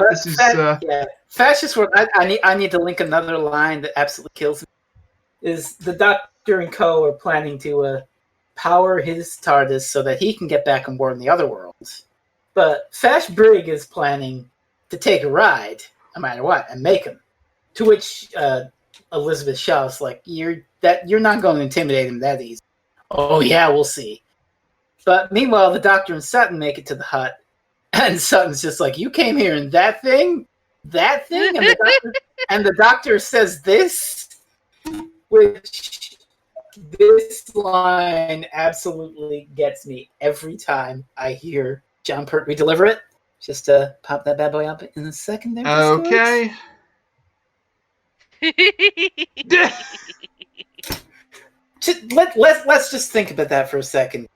Fascist World. I need to link another line that absolutely kills me. Is the Doctor and Co. are planning to power his TARDIS so that he can get back on board in the other worlds, but Fash Brig is planning to take a ride, no matter what, and make him. To which Elizabeth Shaw's like, you're not going to intimidate him that easy. Oh yeah, we'll see. But meanwhile, the Doctor and Sutton make it to the hut, and Sutton's just like, you came here in that thing, and the Doctor says this, which this line absolutely gets me every time I hear John Pertwee deliver it. Just pop that bad boy up in a second there. Okay. Let's just think about that for a second.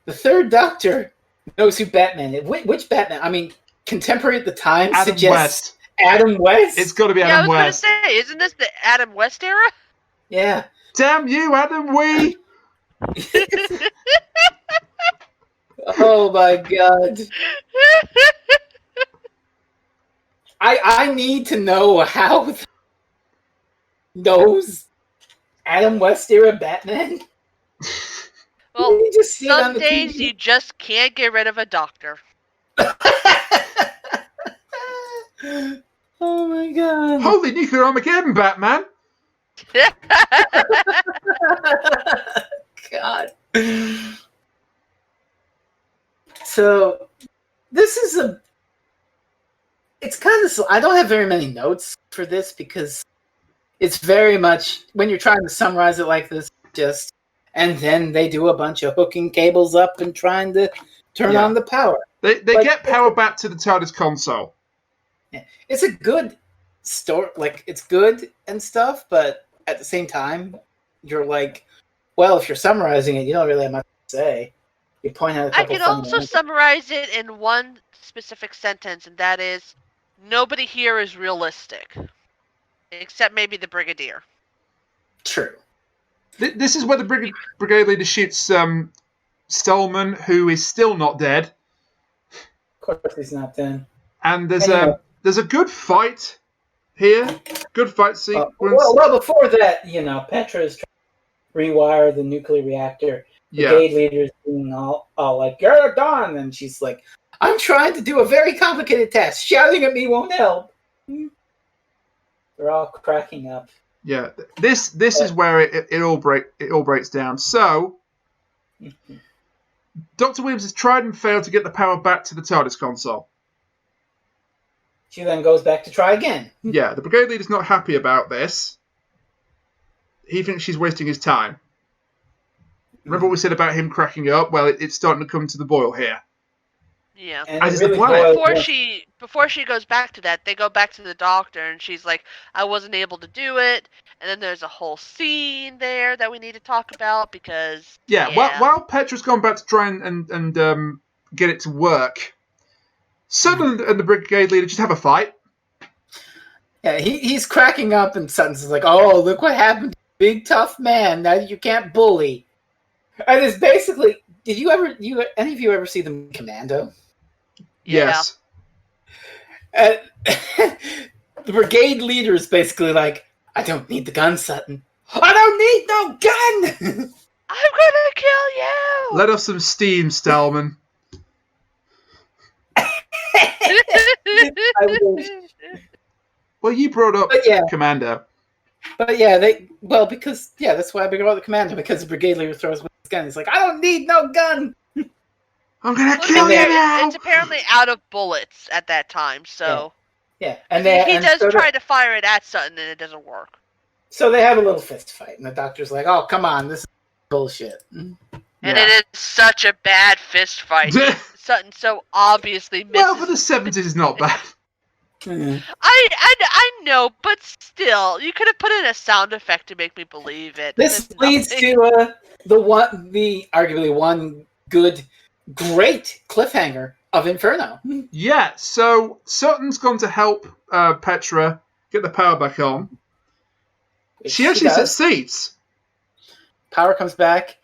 The Third Doctor knows who Batman is. Which Batman? I mean, contemporary at the time Adam suggests West. Adam West. It's got to be Adam West. I was going to say, isn't this the Adam West era? Yeah. Damn you, Adam Wee! Oh my god. I need to know how those Adam West era Batman. Well, You just see it on some the days TV. you just can't get rid of a doctor. Oh my god. Holy nuclear Armageddon, Batman! God. So this is it's kind of, I don't have very many notes for this because it's very much, when you're trying to summarize it like this, just, and then they do a bunch of hooking cables up and trying to turn Yeah. on the power. They But get power back to the TARDIS console. It's a good story, like, it's good and stuff, but at the same time, you're like, well, if you're summarizing it, you don't really have much to say. You point out a I couple can funny also angles. summarize it in one specific sentence, and that is, nobody here is realistic. Except maybe the Brigadier. True. This is where the brigade leader shoots Stolman, who is still not dead. Of course he's not then. And Anyway. there's a good fight here. Good fight sequence. Well, before that, Petra is trying to rewire the nuclear reactor. The brigade leader's being all like, "Get it done!" And she's like, "I'm trying to do a very complicated task. Shouting at me won't help." They're all cracking up. Yeah, this is where it all breaks down. So, Dr. Williams has tried and failed to get the power back to the TARDIS console. She then goes back to try again. Yeah, the brigade leader's not happy about this. He thinks she's wasting his time. Remember what we said about him cracking up? Well, it's starting to come to the boil here. Yeah. As is the planet. Before she goes back to that, they go back to the doctor, and she's like, "I wasn't able to do it." And then there's a whole scene there that we need to talk about because While Petra's gone back to try and get it to work, Sutton and the brigade leader just have a fight. Yeah, he's cracking up, and Sutton's like, "Oh, look what happened, big tough man. Now you can't bully." And it's basically, any of you ever see the Commando? Yes. The brigade leader is basically like, "I don't need the gun, Sutton. I don't need no gun." I'm gonna kill you. Let off some steam, Stallman. I wish. Well, you brought up Commando. But because that's why I brought up the Commando, because the brigade leader throws his gun. He's like, "I don't need no gun. I'm gonna kill you now." It's apparently out of bullets at that time, so and he does try to fire it at Sutton, and it doesn't work. So they have a little fist fight, and the doctor's like, "Oh, come on, this is bullshit." And it is such a bad fist fight. Sutton so obviously misses. Well, for the 70s, it's not bad. I know, but still, you could have put in a sound effect to make me believe it. This leads to the arguably one great cliffhanger of Inferno. Yeah, so Sutton's gone to help Petra get the power back on. She actually succeeds. Power comes back,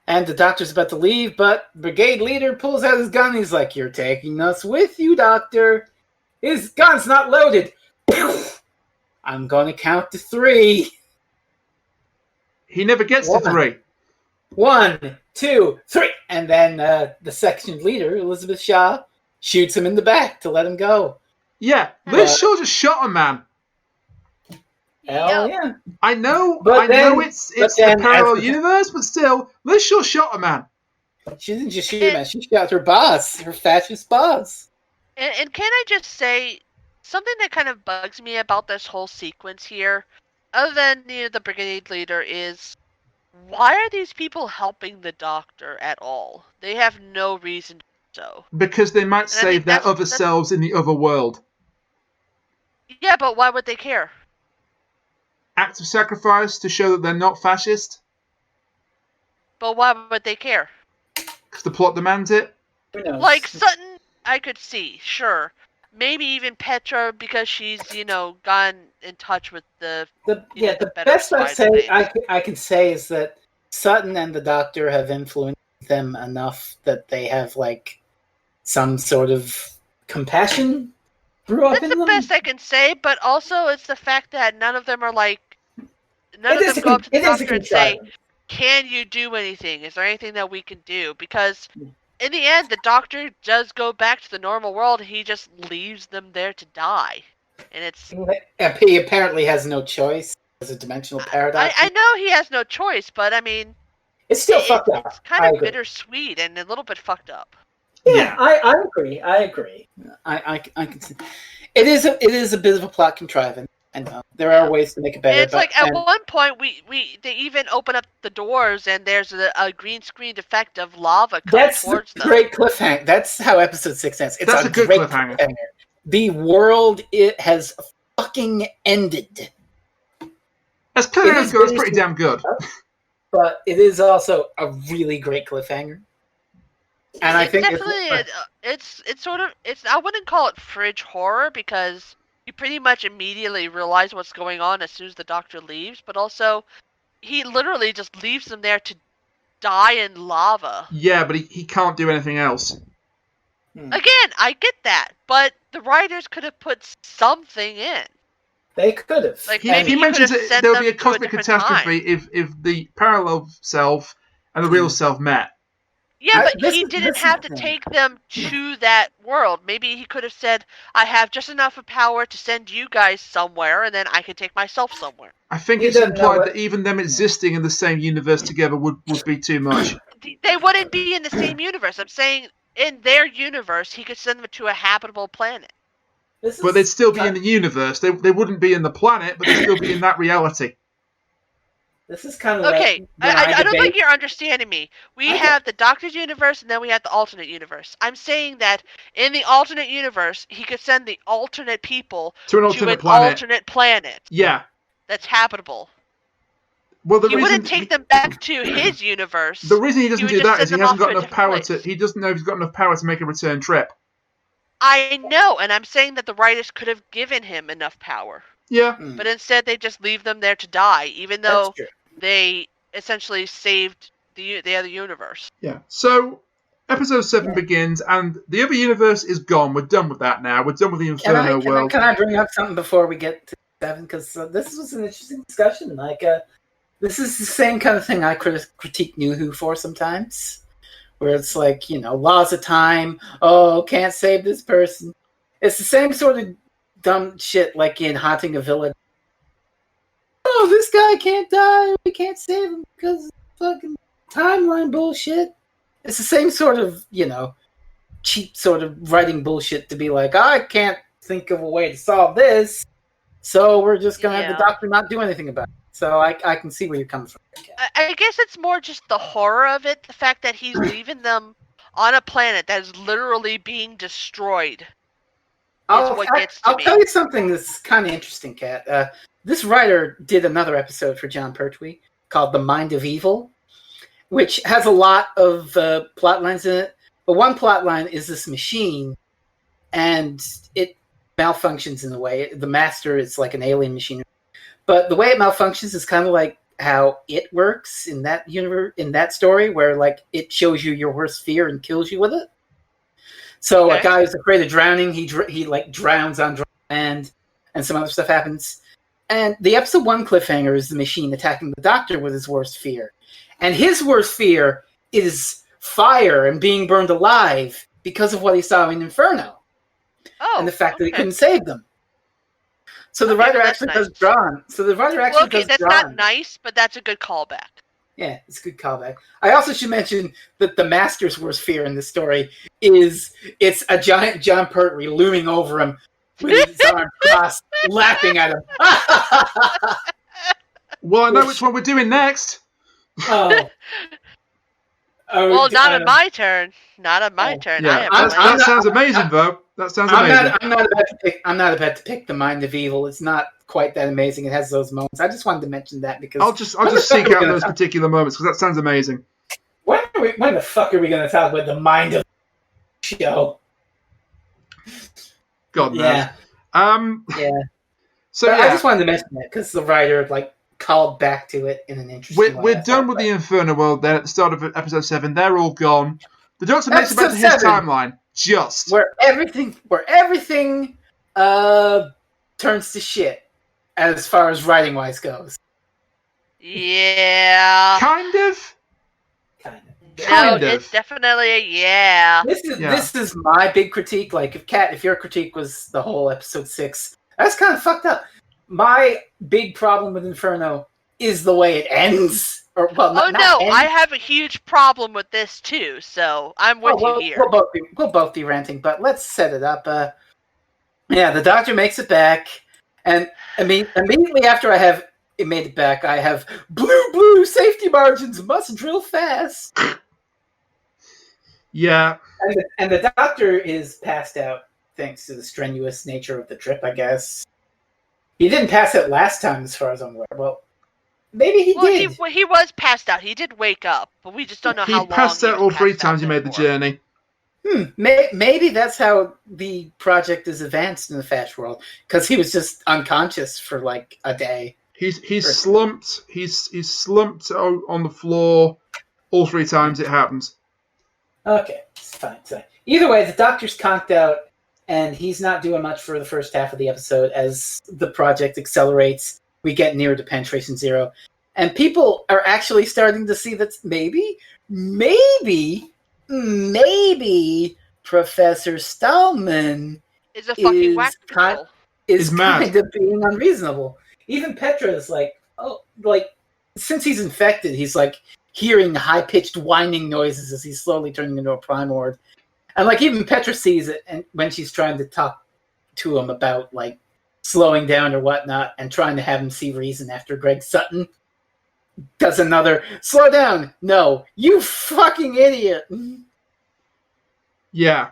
and the doctor's about to leave, but brigade leader pulls out his gun. He's like, "You're taking us with you, doctor. His gun's not loaded." I'm going to count to 3. He never gets to 3. 1, 2, 3. And then the section leader, Elizabeth Shaw, shoots him in the back to let him go. Yeah, Liz Shaw just shot a man. Hell yeah. I know it's a parallel universe, but still, Liz Shaw shot a man. She didn't just shoot a man, she shot her boss, her fascist boss. And can I just say, something that kind of bugs me about this whole sequence here, other than the brigade leader, is why are these people helping the doctor at all? They have no reason to do so. Because they might save their other selves in the other world. Yeah, but why would they care? Act of sacrifice to show that they're not fascist. But why would they care? Because the plot demands it. Like Sutton, I could see, sure. Maybe even Petra, because she's, gone in touch with the best I can say is that Sutton and the Doctor have influenced them enough that they have, like, some sort of compassion grew up That's in the them. best I can say, but also it's the fact that none of them are like, none It of is them a go up to the it is a doctor and say, contrivance. "Can you do anything? Is there anything that we can do?" Because in the end, the doctor does go back to the normal world. He just leaves them there to die, and it's. He apparently has no choice. There's a dimensional paradox. I know he has no choice, but I mean, It's still fucked up. it's kind I of agree. bittersweet and a little bit fucked up. Yeah, I agree. I agree. I can see. It is a bit of a plot contrivance. I know there are ways to make it better. And it's like at one point they even open up the doors and there's a green screened effect of lava coming towards them. Great cliffhanger. That's how episode 6 ends. It's That's a good great cliffhanger. The world it has fucking ended. As cliffhangers go, it's pretty damn good. But it is also a really great cliffhanger. And I think definitely it's sort of I wouldn't call it fridge horror because you pretty much immediately realize what's going on as soon as the doctor leaves, but also he literally just leaves them there to die in lava. Yeah, but he can't do anything else. Again, I get that, but the writers could have put something in. They could have. Like he mentions that there would be a cosmic catastrophe if the parallel self and the real self met. Yeah, but he didn't have to take them to that world. Maybe he could have said, I have just enough of power to send you guys somewhere, and then I can take myself somewhere. I think it's implied that even them existing in the same universe together would be too much. They wouldn't be in the same universe. I'm saying in their universe, he could send them to a habitable planet. But they'd still be in the universe. They wouldn't be in the planet, but they'd still be in that reality. This is kind of okay. I don't think you're understanding me. We have the Doctor's universe, and then we have the alternate universe. I'm saying that in the alternate universe, he could send the alternate people to an alternate planet. Yeah, that's habitable. Well, he wouldn't take them back to his universe. The reason he doesn't do that is he hasn't got enough power to. He doesn't know if he's got enough power to make a return trip. I know, and I'm saying that the writers could have given him enough power. Yeah. But instead, they just leave them there to die, even though they essentially saved the other universe. Yeah. So, episode 7 begins, and the other universe is gone. We're done with that now. We're done with the Inferno world. Can I bring up something before we get to 7? Because this was an interesting discussion. Like, this is the same kind of thing I critique New Who for sometimes. Where it's like, laws of time. Oh, can't save this person. It's the same sort of dumb shit like in Haunting a Village. Oh, this guy can't die. We can't save him because of fucking timeline bullshit. It's the same sort of, cheap sort of writing bullshit to be like, I can't think of a way to solve this, so we're just going to have the doctor not do anything about it. So I can see where you're coming from. I guess it's more just the horror of it, the fact that he's leaving them on a planet that is literally being destroyed. I'll tell you something that's kind of interesting, Kat. This writer did another episode for Jon Pertwee called The Mind of Evil, which has a lot of plot lines in it. But one plot line is this machine, and it malfunctions in a way. The master is like an alien machine. But the way it malfunctions is kind of like how it works in that universe, in that story, where like it shows you your worst fear and kills you with it. So a guy who's afraid of drowning, he like drowns on dry land, and some other stuff happens. And the episode 1 cliffhanger is the machine attacking the doctor with his worst fear. And his worst fear is fire and being burned alive because of what he saw in Inferno. And the fact that he couldn't save them. So the writer actually does draw on. So the writer actually does that's not nice, but that's a good callback. Yeah, it's a good callback. I also should mention that the master's worst fear in this story is it's a giant Jon Pertwee looming over him with his arms crossed, laughing at him. Well, I know which one we're doing next. Well, not on my turn. Not on my turn. Yeah, that sounds amazing, though. That sounds amazing. I'm not about to pick The Mind of Evil. It's not quite that amazing. It has those moments. I just wanted to mention that because I'll just seek out those particular moments because that sounds amazing. When the fuck are we going to talk about The Mind of show? God knows. Yeah. So I just wanted to mention that because the writer called back to it in an interesting way. We're done with the Inferno world then at the start of episode 7. They're all gone. The Doctor makes it back to his timeline. Where everything turns to shit as far as writing wise goes. Yeah. Kind of. Kind of. No, Kind of. it's definitely a yeah. This is my big critique. Like, if your critique was the whole episode 6, that's kind of fucked up. My big problem with Inferno is the way it ends. Or well, not ends. I have a huge problem with this too. So I'm with you here. We'll both be ranting, but let's set it up. Yeah, the Doctor makes it back, and immediately after I have it made it back, I have blue safety margins. Must drill fast. Yeah. And the Doctor is passed out thanks to the strenuous nature of the trip, I guess. He didn't pass out last time, as far as I'm aware. Well, maybe he did. He was passed out. He did wake up, but we just don't know how long. He passed out all 3 times he made the journey. Maybe that's how the project is advanced in the Fast world, because he was just unconscious for like a day. He's slumped. He's slumped on the floor all 3 times it happened. Okay, it's fine. Either way, the Doctor's conked out, and he's not doing much for the first half of the episode. As the project accelerates, we get nearer to penetration 0, and people are actually starting to see that maybe Professor Stallman is a fucking whack is kind of being unreasonable. Even Petra is like, since he's infected, he's like hearing high-pitched whining noises as he's slowly turning into a Primord. And like even Petra sees it, and when she's trying to talk to him about like slowing down or whatnot, and trying to have him see reason after Greg Sutton does another slow down. No, you fucking idiot. Yeah.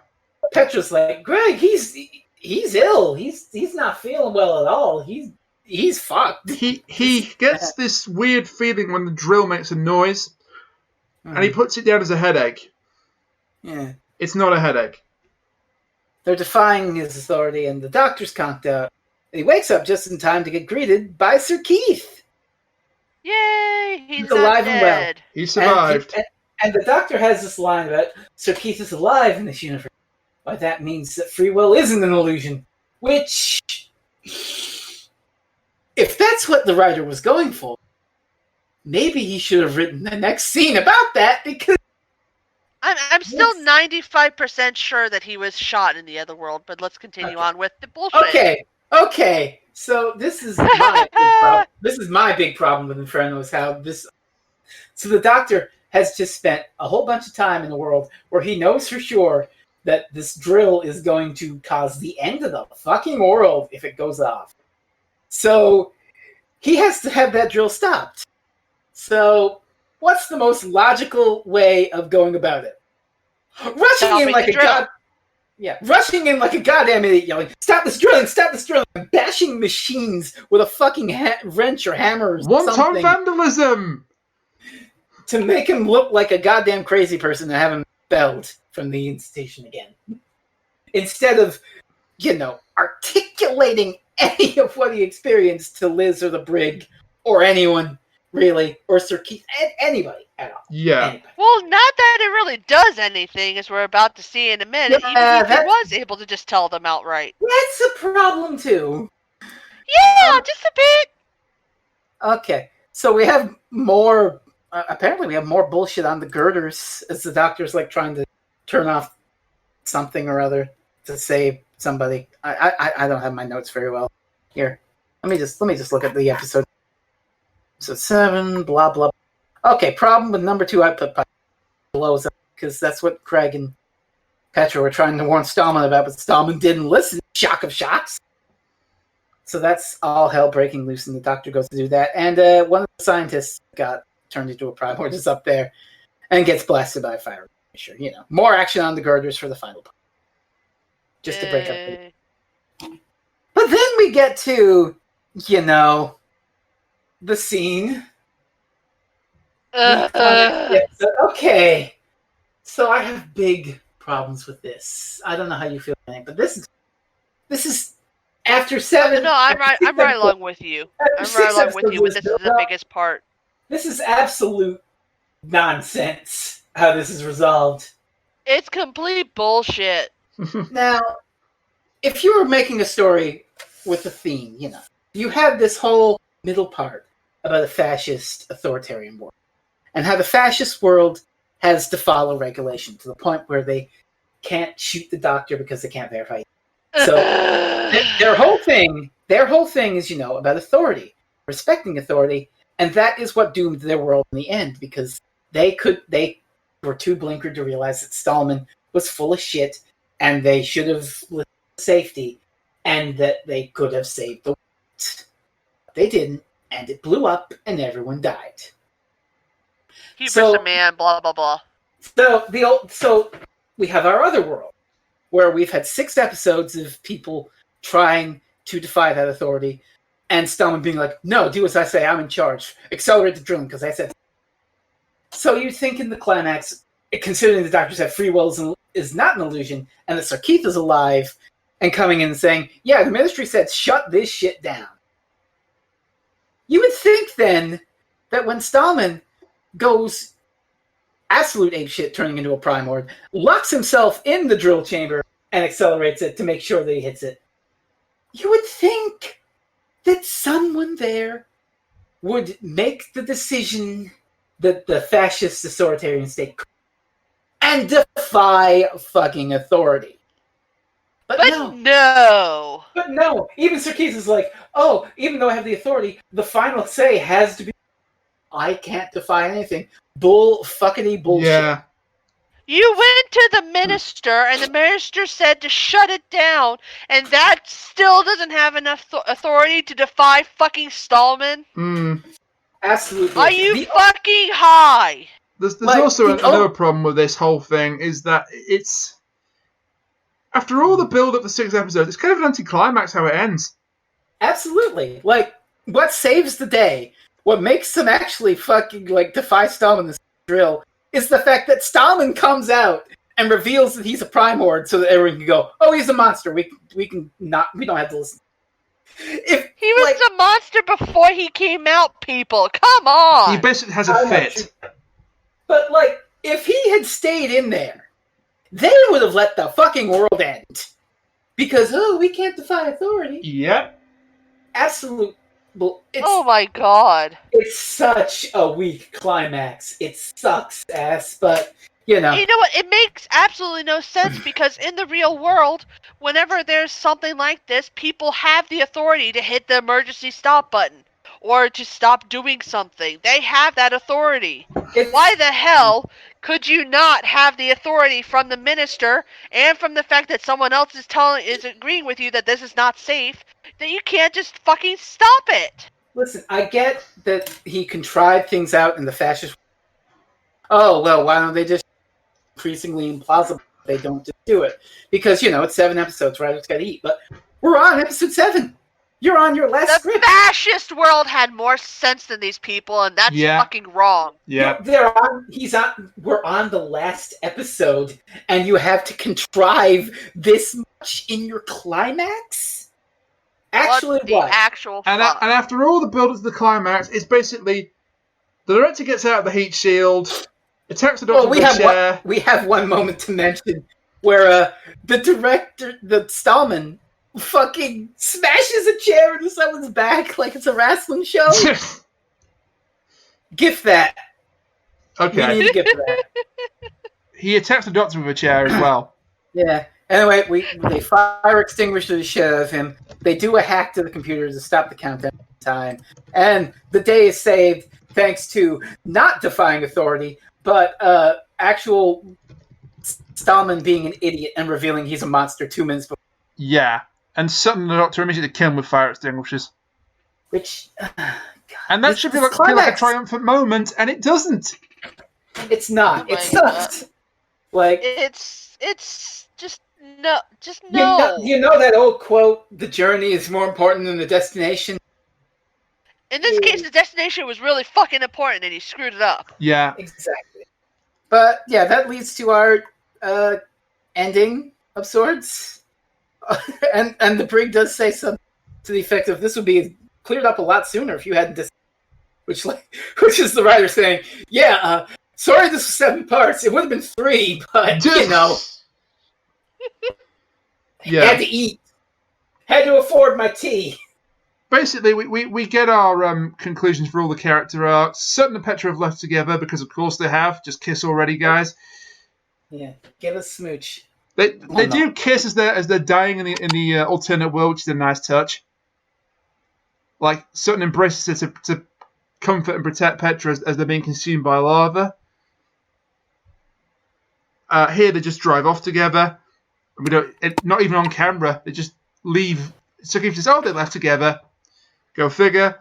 Petra's like, Greg, he's ill. He's not feeling well at all. He's fucked. He gets this weird feeling when the drill makes a noise, and he puts it down as a headache. Yeah. It's not a headache. They're defying his authority, and the Doctor's conked out. And he wakes up just in time to get greeted by Sir Keith. Yay! He's alive dead. And well. He survived. And the Doctor has this line about Sir Keith is alive in this universe. Why, that means that free will isn't an illusion. Which, if that's what the writer was going for, maybe he should have written the next scene about that, because I'm still 95% sure that he was shot in the other world, but let's continue on with the bullshit. Okay. So this is my big problem. This is my big problem with Inferno, is how this. So the Doctor has just spent a whole bunch of time in a world where he knows for sure that this drill is going to cause the end of the fucking world if it goes off. So he has to have that drill stopped. So what's the most logical way of going about it? Rushing in like a goddamn idiot, yelling, "Stop this drilling! Stop this drilling!" And bashing machines with a fucking wrench or hammer or something. Wanton vandalism! To make him look like a goddamn crazy person and have him expelled from the station again. Instead of, articulating any of what he experienced to Liz or the Brig or anyone, really, or Sir Keith, anybody at all. Yeah. Anybody. Well, not that it really does anything, as we're about to see in a minute, even if he was able to just tell them outright. That's a problem, too. Yeah, just a bit. Okay, so we have more... apparently we have more bullshit on the girders, as the Doctor's like trying to turn off something or other to save somebody. I don't have my notes very well here. Let me just look at the episode. So 7, blah blah. Okay, problem with number 2 output pipe blows up, because that's what Craig and Petra were trying to warn Stallman about, but Stallman didn't listen. Shock of shocks. So that's all hell breaking loose, and the Doctor goes to do that. And one of the scientists got turned into a Primord is up there and gets blasted by a fire. Sure, more action on the girders for the final part. Just to break up. But then we get to, the scene. Okay. So I have big problems with this. I don't know how you feel, but this is after 7. No, I'm right along with you. I'm right along with you, but this is the biggest part. This is absolute nonsense, how this is resolved. It's complete bullshit. Now, if you were making a story with a theme, you have this whole middle part about a fascist authoritarian world and how the fascist world has to follow regulation to the point where they can't shoot the doctor because they can't verify it. So their whole thing is, about authority, respecting authority, and that is what doomed their world in the end, because they were too blinkered to realize that Stallman was full of shit, and they should have listened to safety, and that they could have saved the world. They didn't, and it blew up, and everyone died. Hubris a man, blah blah blah. So we have our other world, where we've had 6 episodes of people trying to defy that authority, and Stallman being like, no, do as I say, I'm in charge. Accelerate the drilling, because I said. So you think in the climax, considering the doctors have free will is not an illusion, and that Sarkeeth is alive, and coming in and saying, yeah, the ministry said, shut this shit down. You would think then that when Stallman goes absolute apeshit, turning into a Primord, locks himself in the drill chamber and accelerates it to make sure that he hits it, you would think that someone there would make the decision that the fascist authoritarian state could and defy fucking authority. But no. But no. Even Sarkeeth is like, oh, even though I have the authority, the final say has to be, I can't defy anything. Fuckity bullshit. Yeah. You went to the minister, and the minister said to shut it down, and that still doesn't have enough authority to defy fucking Stallman? Absolutely. Are you fucking high? There's also another problem with this whole thing, is that it's... After all the build-up to 6 episodes, it's kind of an anticlimax how it ends. Absolutely. What saves the day, what makes them actually fucking, defy Stallman this drill, is the fact that Stallman comes out and reveals that he's a Primord so that everyone can go, oh, he's a monster. We don't have to listen. If he was a monster before he came out, people. Come on. He basically has a fit. But, if he had stayed in there, they would have let the fucking world end. Because, we can't defy authority. Yep. Absolute. Oh my god. It's such a weak climax. It sucks ass, but, You know what? It makes absolutely no sense because in the real world, whenever there's something like this, people have the authority to hit the emergency stop button or to stop doing something. They have that authority. Why the hell could you not have the authority from the minister and from the fact that someone else is agreeing with you that this is not safe, that you can't just fucking stop it? Listen, I get that he contrived things out in the fascist. Oh, well, why don't they just increasingly implausible they don't just do it? Because, it's 7 episodes, right? It's got to eat. But we're on episode 7. You're on your last script. The fascist world had more sense than these people, and that's fucking wrong. Yeah. We're on the last episode, and you have to contrive this much in your climax? Actually, what? Actual and after all the build-up to the climax, it's basically the director gets out of the heat shield, attacks the doctor with a chair. We have one moment to mention where the director, the Stallman, fucking smashes a chair into someone's back like it's a wrestling show. Gift that. Okay. We need to gift that. He attacks the doctor with a chair as well. Yeah. Anyway, they fire extinguisher the shit out of him. They do a hack to the computer to stop the countdown time. And the day is saved thanks to not defying authority, but actual Stallman being an idiot and revealing he's a monster 2 minutes before. Yeah. And suddenly the doctor immediately kill him with fire extinguishers. Which... and that should be like a triumphant moment, and it doesn't. It's not. It sucks. It's just no. You know that old quote, the journey is more important than the destination? In this case, the destination was really fucking important, and he screwed it up. Yeah. Exactly. But, yeah, that leads to our ending of sorts. and the brig does say something to the effect of, this would be cleared up a lot sooner if you hadn't which is the writer saying, sorry this was 7 parts, it would have been 3, but Yeah. had to eat. Had to afford my tea. Basically, we get our conclusions for all the character arcs. Sutton and Petra have left together because, of course, they have. Just kiss already, guys. Yeah, give us smooch. They do kiss as they're dying in the alternate world, which is a nice touch. Like Sutton embraces her to comfort and protect Petra as they're being consumed by lava. Here they just drive off together. We don't, not even on camera. They just leave. So Keith says, "Oh, they left together." Go figure.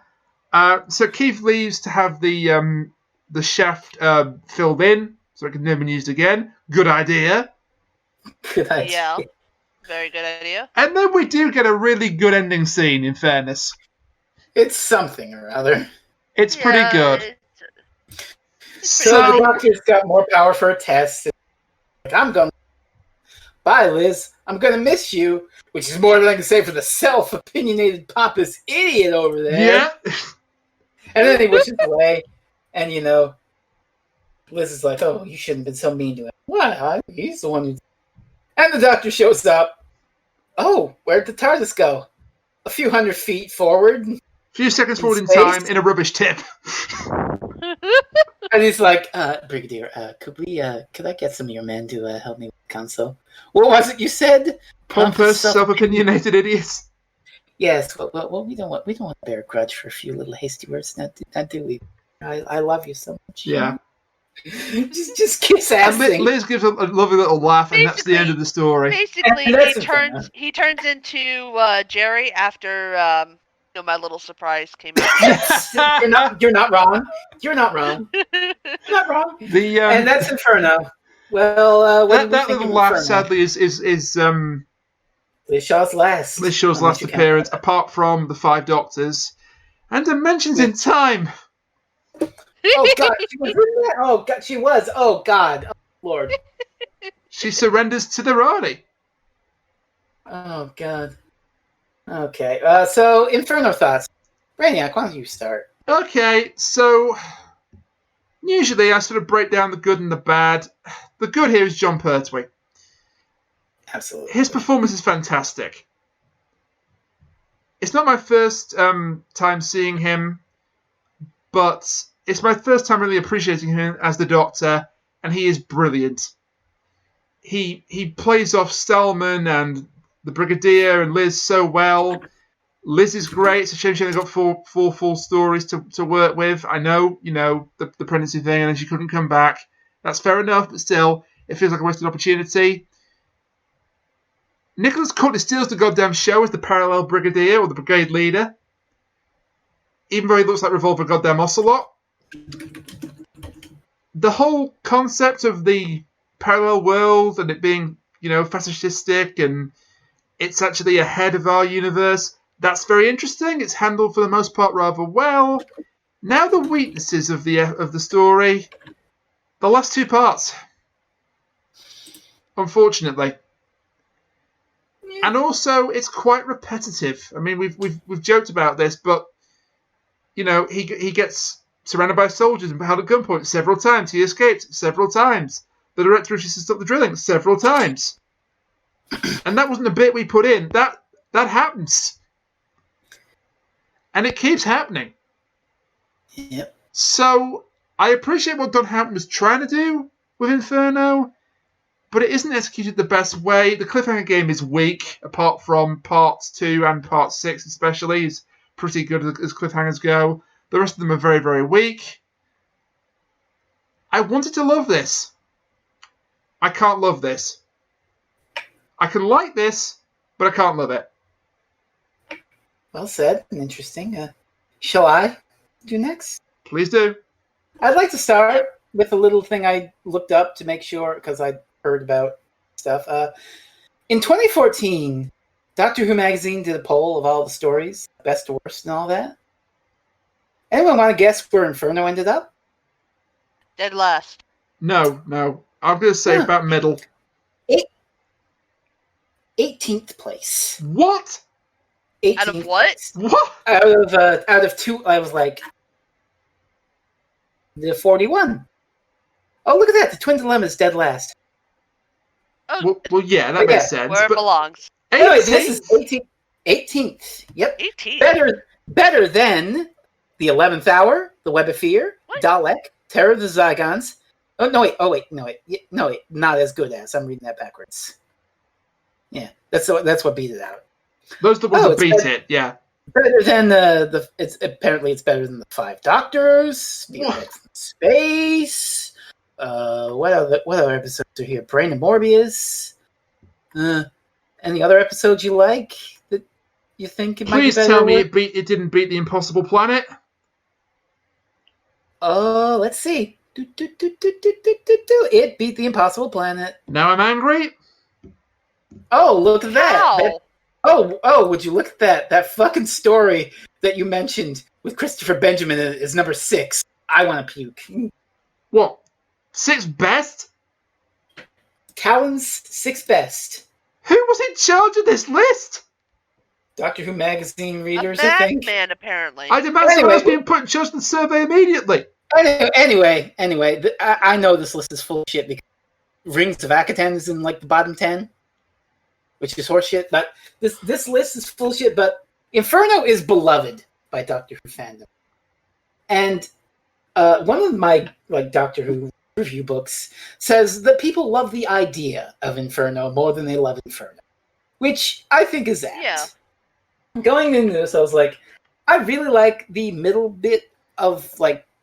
So Keith leaves to have the shaft filled in so it can never be used again. Good idea. Good idea. Yeah, very good idea. And then we do get a really good ending scene, in fairness. It's something or other. It's pretty good. So the doctor's got more power for a test. Like, I'm going. Bye, Liz. I'm going to miss you, which is more than I can say for the self-opinionated pompous idiot over there. Yeah. And then he wishes away, and Liz is like, "Oh, you shouldn't have been so mean to him." Why? He's the one who. And the doctor shows up. Oh, where'd the TARDIS go? A few hundred feet forward. A few seconds forward in space. time in a rubbish tip. And he's like, Brigadier, could I get some of your men to help me with the console? What was it you said? Pompous, self-opinionated idiots. Yes. Well, we don't want to bear a grudge for a few little hasty words. Not do we? I love you so much. Yeah. just kiss ass. Liz gives a lovely little laugh, and that's the end of the story. Basically, he turns into Jerry after my little surprise came out. You're not wrong. You're not wrong. You're not wrong. And that's Inferno. Well, that little laugh, sadly, is Liz Shaw's last. Liz Shaw's last appearance, apart from the Five Doctors and Dimensions in Time. Oh God, she was in that. Oh God, she was. Oh God, oh, Lord. She surrenders to the Rani. Oh God. Okay, so Inferno thoughts. Brainiac, why don't you start? Okay, so usually I sort of break down the good and the bad. The good here is Jon Pertwee. Absolutely. His performance is fantastic. It's not my first time seeing him, but it's my first time really appreciating him as the Doctor, and he is brilliant. He plays off Stallman and the Brigadier and Liz so well. Liz is great. It's a shame she only got four full stories to work with. I know, the pregnancy thing, and then she couldn't come back. That's fair enough, but still, it feels like a wasted opportunity. Nicholas Courtney steals the goddamn show as the parallel Brigadier or the Brigade Leader. Even though he looks like Revolver Goddamn Ocelot. The whole concept of the parallel world and it being, fascistic and it's actually ahead of our universe, that's very interesting. It's handled for the most part rather well. Now the weaknesses of the story, the last two parts, unfortunately. And also, it's quite repetitive. I mean, we've joked about this, but he gets surrounded by soldiers and held at gunpoint several times. He escapes several times. The director refuses to stop the drilling several times. And that wasn't a bit we put in. That happens. And it keeps happening. Yep. So, I appreciate what Don Hampton was trying to do with Inferno, but it isn't executed the best way. The cliffhanger game is weak, apart from parts 2 and part 6 especially. It's pretty good as cliffhangers go. The rest of them are very, very weak. I wanted to love this. I can't love this. I can like this, but I can't love it. Well said and interesting. Shall I do next? Please do. I'd like to start with a little thing I looked up to make sure, because I heard about stuff. In 2014, Doctor Who magazine did a poll of all the stories, best to worst and all that. Anyone want to guess where Inferno ended up? Dead last. No. I'm going to say about middle. 18th place. What? 18th Out of what? place. What? Out of two, I was like, the 41. Oh, look at that. The Twin Dilemma is dead last. Oh, Well, yeah, that makes sense. where it but belongs. Anyway, this is 18th. Yep. 18. Better than the 11th Hour, The Web of Fear, What? Dalek, Terror of the Zygons. No, wait. Not as good as. I'm reading that backwards. Yeah, that's what beat it out. Those are the ones that beat it, yeah. Better than it's better than the Five Doctors, X in Space. What other episodes are here? Brain and Morbius. Any other episodes you like that you think it might be better? Please tell me it didn't beat the Impossible Planet. Oh, let's see. It beat the Impossible Planet. Now I'm angry. Oh, look at that. How? Oh, would you look at that? That fucking story that you mentioned with Christopher Benjamin is number 6. I want to puke. What? 6th best? Callan's 6th best. Who was in charge of this list? Doctor Who magazine readers, A I think. madman, apparently. I'd imagine someone else being put in charge of the survey immediately. Anyway, I know this list is full of shit because Rings of Akaten is in like the bottom 10, which is horseshit. But this list is full of shit. But Inferno is beloved by Doctor Who fandom, and one of my Doctor Who review books says that people love the idea of Inferno more than they love Inferno, which I think is apt. Yeah. Going into this, I was like, I really like the middle bit of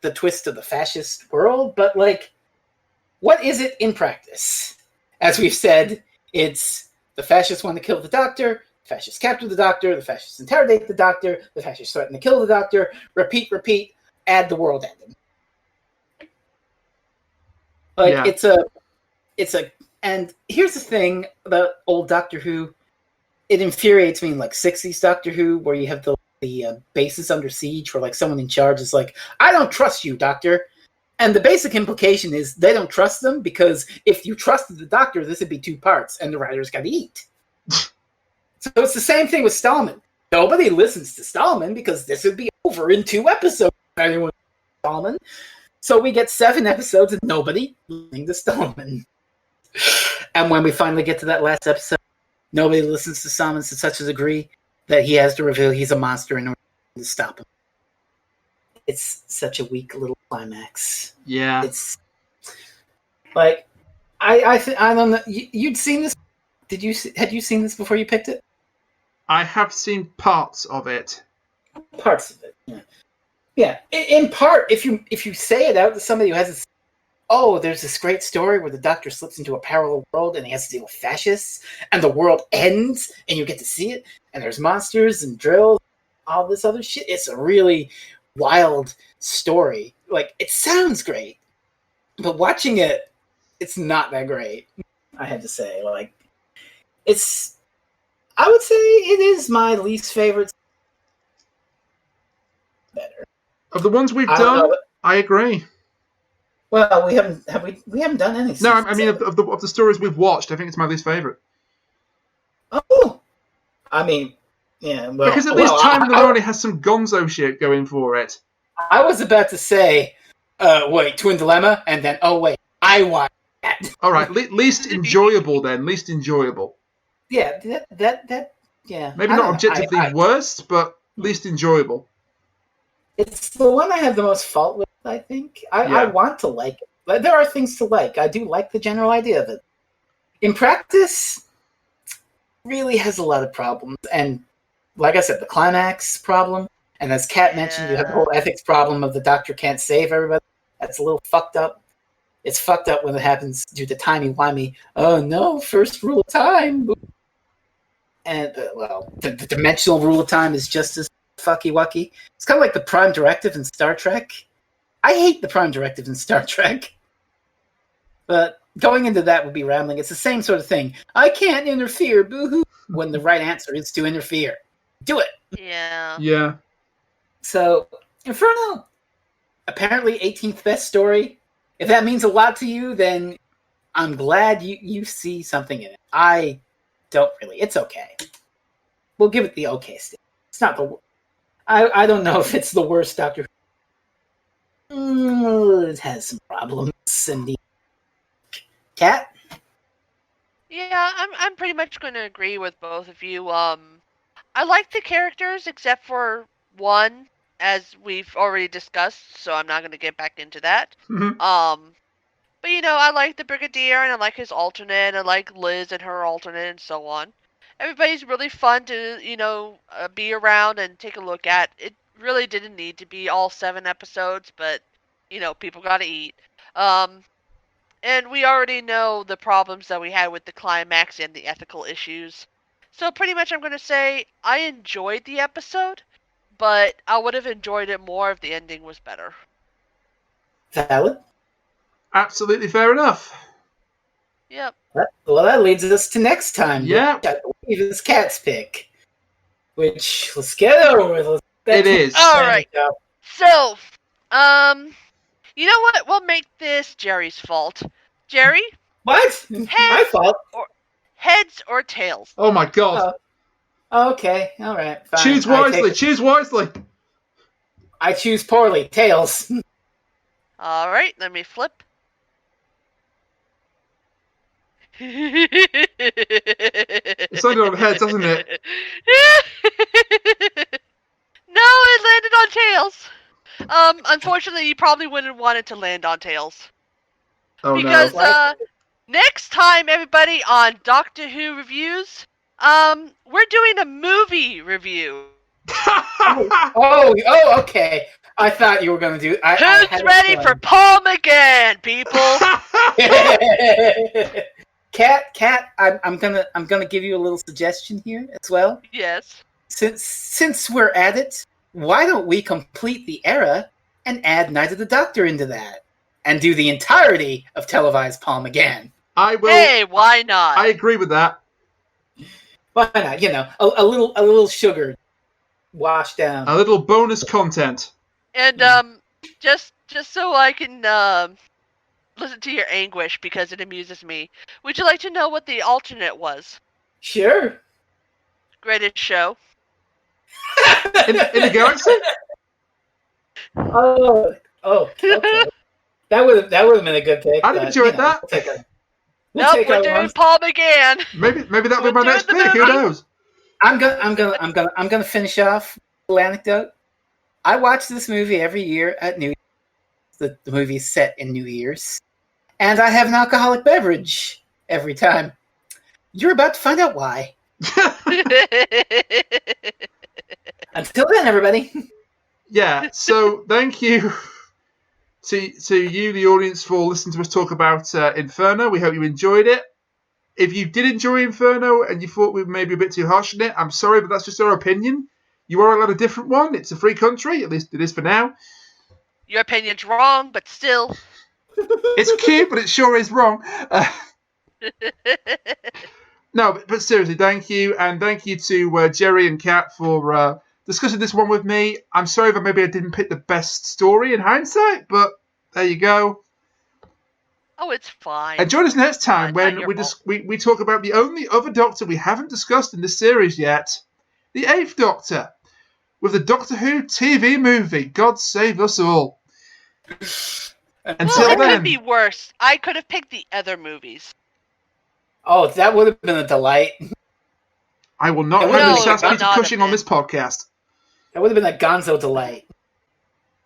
the twist of the fascist world, but what is it in practice? As we've said, it's the fascists want to kill the Doctor, the fascists capture the Doctor, the fascists interrogate the Doctor, the fascists threaten to kill the Doctor, repeat, add the world ending. It's a, and here's the thing about old Doctor Who, it infuriates me in 60s Doctor Who, where you have the bases under siege, where someone in charge is like, I don't trust you, Doctor. And the basic implication is they don't trust them because if you trusted the Doctor, this would be 2 parts, and the writers got to eat. So it's the same thing with Stallman. Nobody listens to Stallman because this would be over in 2 episodes if anyone Stallman. So we get 7 episodes and nobody listening to Stallman. And when we finally get to that last episode, nobody listens to Stallman to such a degree that he has to reveal he's a monster in order to stop him. It's such a weak little climax. Yeah. It's I don't know. You'd seen this? Had you seen this before you picked it? I have seen parts of it. Parts of it. Yeah. Yeah. In part, if you say it out to somebody who hasn't, there's this great story where the Doctor slips into a parallel world and he has to deal with fascists, and the world ends, and you get to see it, and there's monsters and drills, all this other shit. It's a really wild story. It sounds great, but watching it, it's not that great. I had to say, I would say it is my least favorite. Better of the ones we've done. I agree. Well, we haven't done any. No, I mean of the stories we've watched, I think it's my least favorite. Oh, I mean, yeah. Well, because at least Time in the Morning has some gonzo shit going for it. I was about to say, wait, Twin Dilemma, and then I want that. All right, least enjoyable then. Least enjoyable. Yeah, that yeah. Maybe not objectively worst, but least enjoyable. It's the one I have the most fault with, I think. I want to like it. But there are things to like. I do like the general idea of it. In practice, really has a lot of problems. And like I said, the climax problem. And as Kat mentioned, you have the whole ethics problem of the Doctor can't save everybody. That's a little fucked up. It's fucked up when it happens due to timey-wimey. Oh no, first rule of time. And, the dimensional rule of time is just as fucky-wucky. It's kind of like the Prime Directive in Star Trek. I hate the Prime Directive in Star Trek. But going into that would be rambling. It's the same sort of thing. I can't interfere, boo-hoo, when the right answer is to interfere. Do it! Yeah. Yeah. So, Inferno, apparently 18th best story. If that means a lot to you, then I'm glad you see something in it. I don't really. It's okay. We'll give it the okay stick. It's not the... I don't know if it's the worst Doctor Who. It has some problems. And Kat? Yeah, I'm pretty much going to agree with both of you. I like the characters except for one, as we've already discussed, so I'm not going to get back into that. Mhm. But I like the Brigadier and I like his alternate. I like Liz and her alternate and so on. Everybody's really fun to be around and take a look at. It really didn't need to be all 7 episodes, but people got to eat. And we already know the problems that we had with the climax and the ethical issues. So pretty much I'm going to say I enjoyed the episode, but I would have enjoyed it more if the ending was better. Valid. Absolutely fair enough. Yep. Well, that leads us to next time. Yeah. Which I believe is Cat's pick. Which, let's get over with. It is. All right. So, you know what? We'll make this Jerry's fault. Jerry? What? My fault? Heads or tails? Oh my god. Okay, all right. Fine. Choose wisely. Choose wisely. I choose poorly. Tails. All right, let me flip. It's landed on heads, hasn't it? No, it landed on tails. Unfortunately, you probably wouldn't want it to land on tails. Oh Because, no. next time, everybody, on Doctor Who Reviews, we're doing a movie review. Oh, okay. I thought you were going to do... Who's ready for Paul McGann, people? Cat, I'm gonna give you a little suggestion here as well. Yes. Since we're at it, why don't we complete the era and add Night of the Doctor into that, and do the entirety of televised Paul McGann? I will. Hey, why not? I agree with that. Why not? A little sugar washed down. A little bonus content. And just so I can listen to your anguish because it amuses me. Would you like to know what the alternate was? Sure. Greatest show. In the galaxy? Oh, okay. That would have been a good pick. I'd have enjoyed that. Nope, we're doing Paul McGann. Maybe that'll be my next the pick. Who movie. knows? I'm gonna finish off a little anecdote. I watch this movie every year at New Year's. The movie's set in New Year's. And I have an alcoholic beverage every time. You're about to find out why. Until then, everybody. Yeah, so thank you to you, the audience, for listening to us talk about Inferno. We hope you enjoyed it. If you did enjoy Inferno and you thought we were maybe a bit too harsh on it, I'm sorry, but that's just our opinion. You are allowed a different one. It's a free country, at least it is for now. Your opinion's wrong, but still. It's cute, but it sure is wrong. No, but seriously, thank you. And thank you to Jerry and Kat for discussing this one with me. I'm sorry that maybe I didn't pick the best story in hindsight, but there you go. Oh, it's fine. And join us next time It's not when your we talk about the only other Doctor we haven't discussed in this series yet, the 8th Doctor, with the Doctor Who TV movie, God Save Us All. Until it then, could be worse. I could have picked the other movies. Oh, that would have been a delight. I will not No, have any it Chas would Peter not Cushing have on this podcast. That would have been a gonzo delight.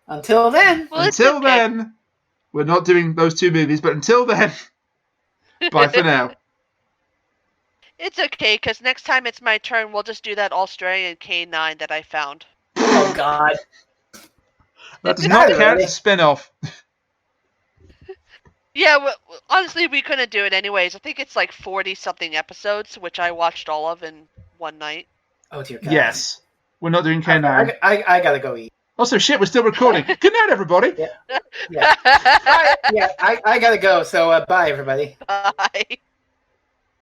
Until then. Well, it's Until okay. then, we're not doing those 2 movies, but until then, bye for now. It's okay, because next time it's my turn, we'll just do that Australian K9 that I found. Oh, God. That does not count Really? as a spin-off. Yeah, well, honestly, we couldn't do it anyways. I think it's like 40-something episodes, which I watched all of in one night. Oh, dear God. Yes. We're not doing K9. I gotta go eat. Also, shit, we're still recording. Good night, everybody. Yeah. I gotta go, so bye, everybody. Bye.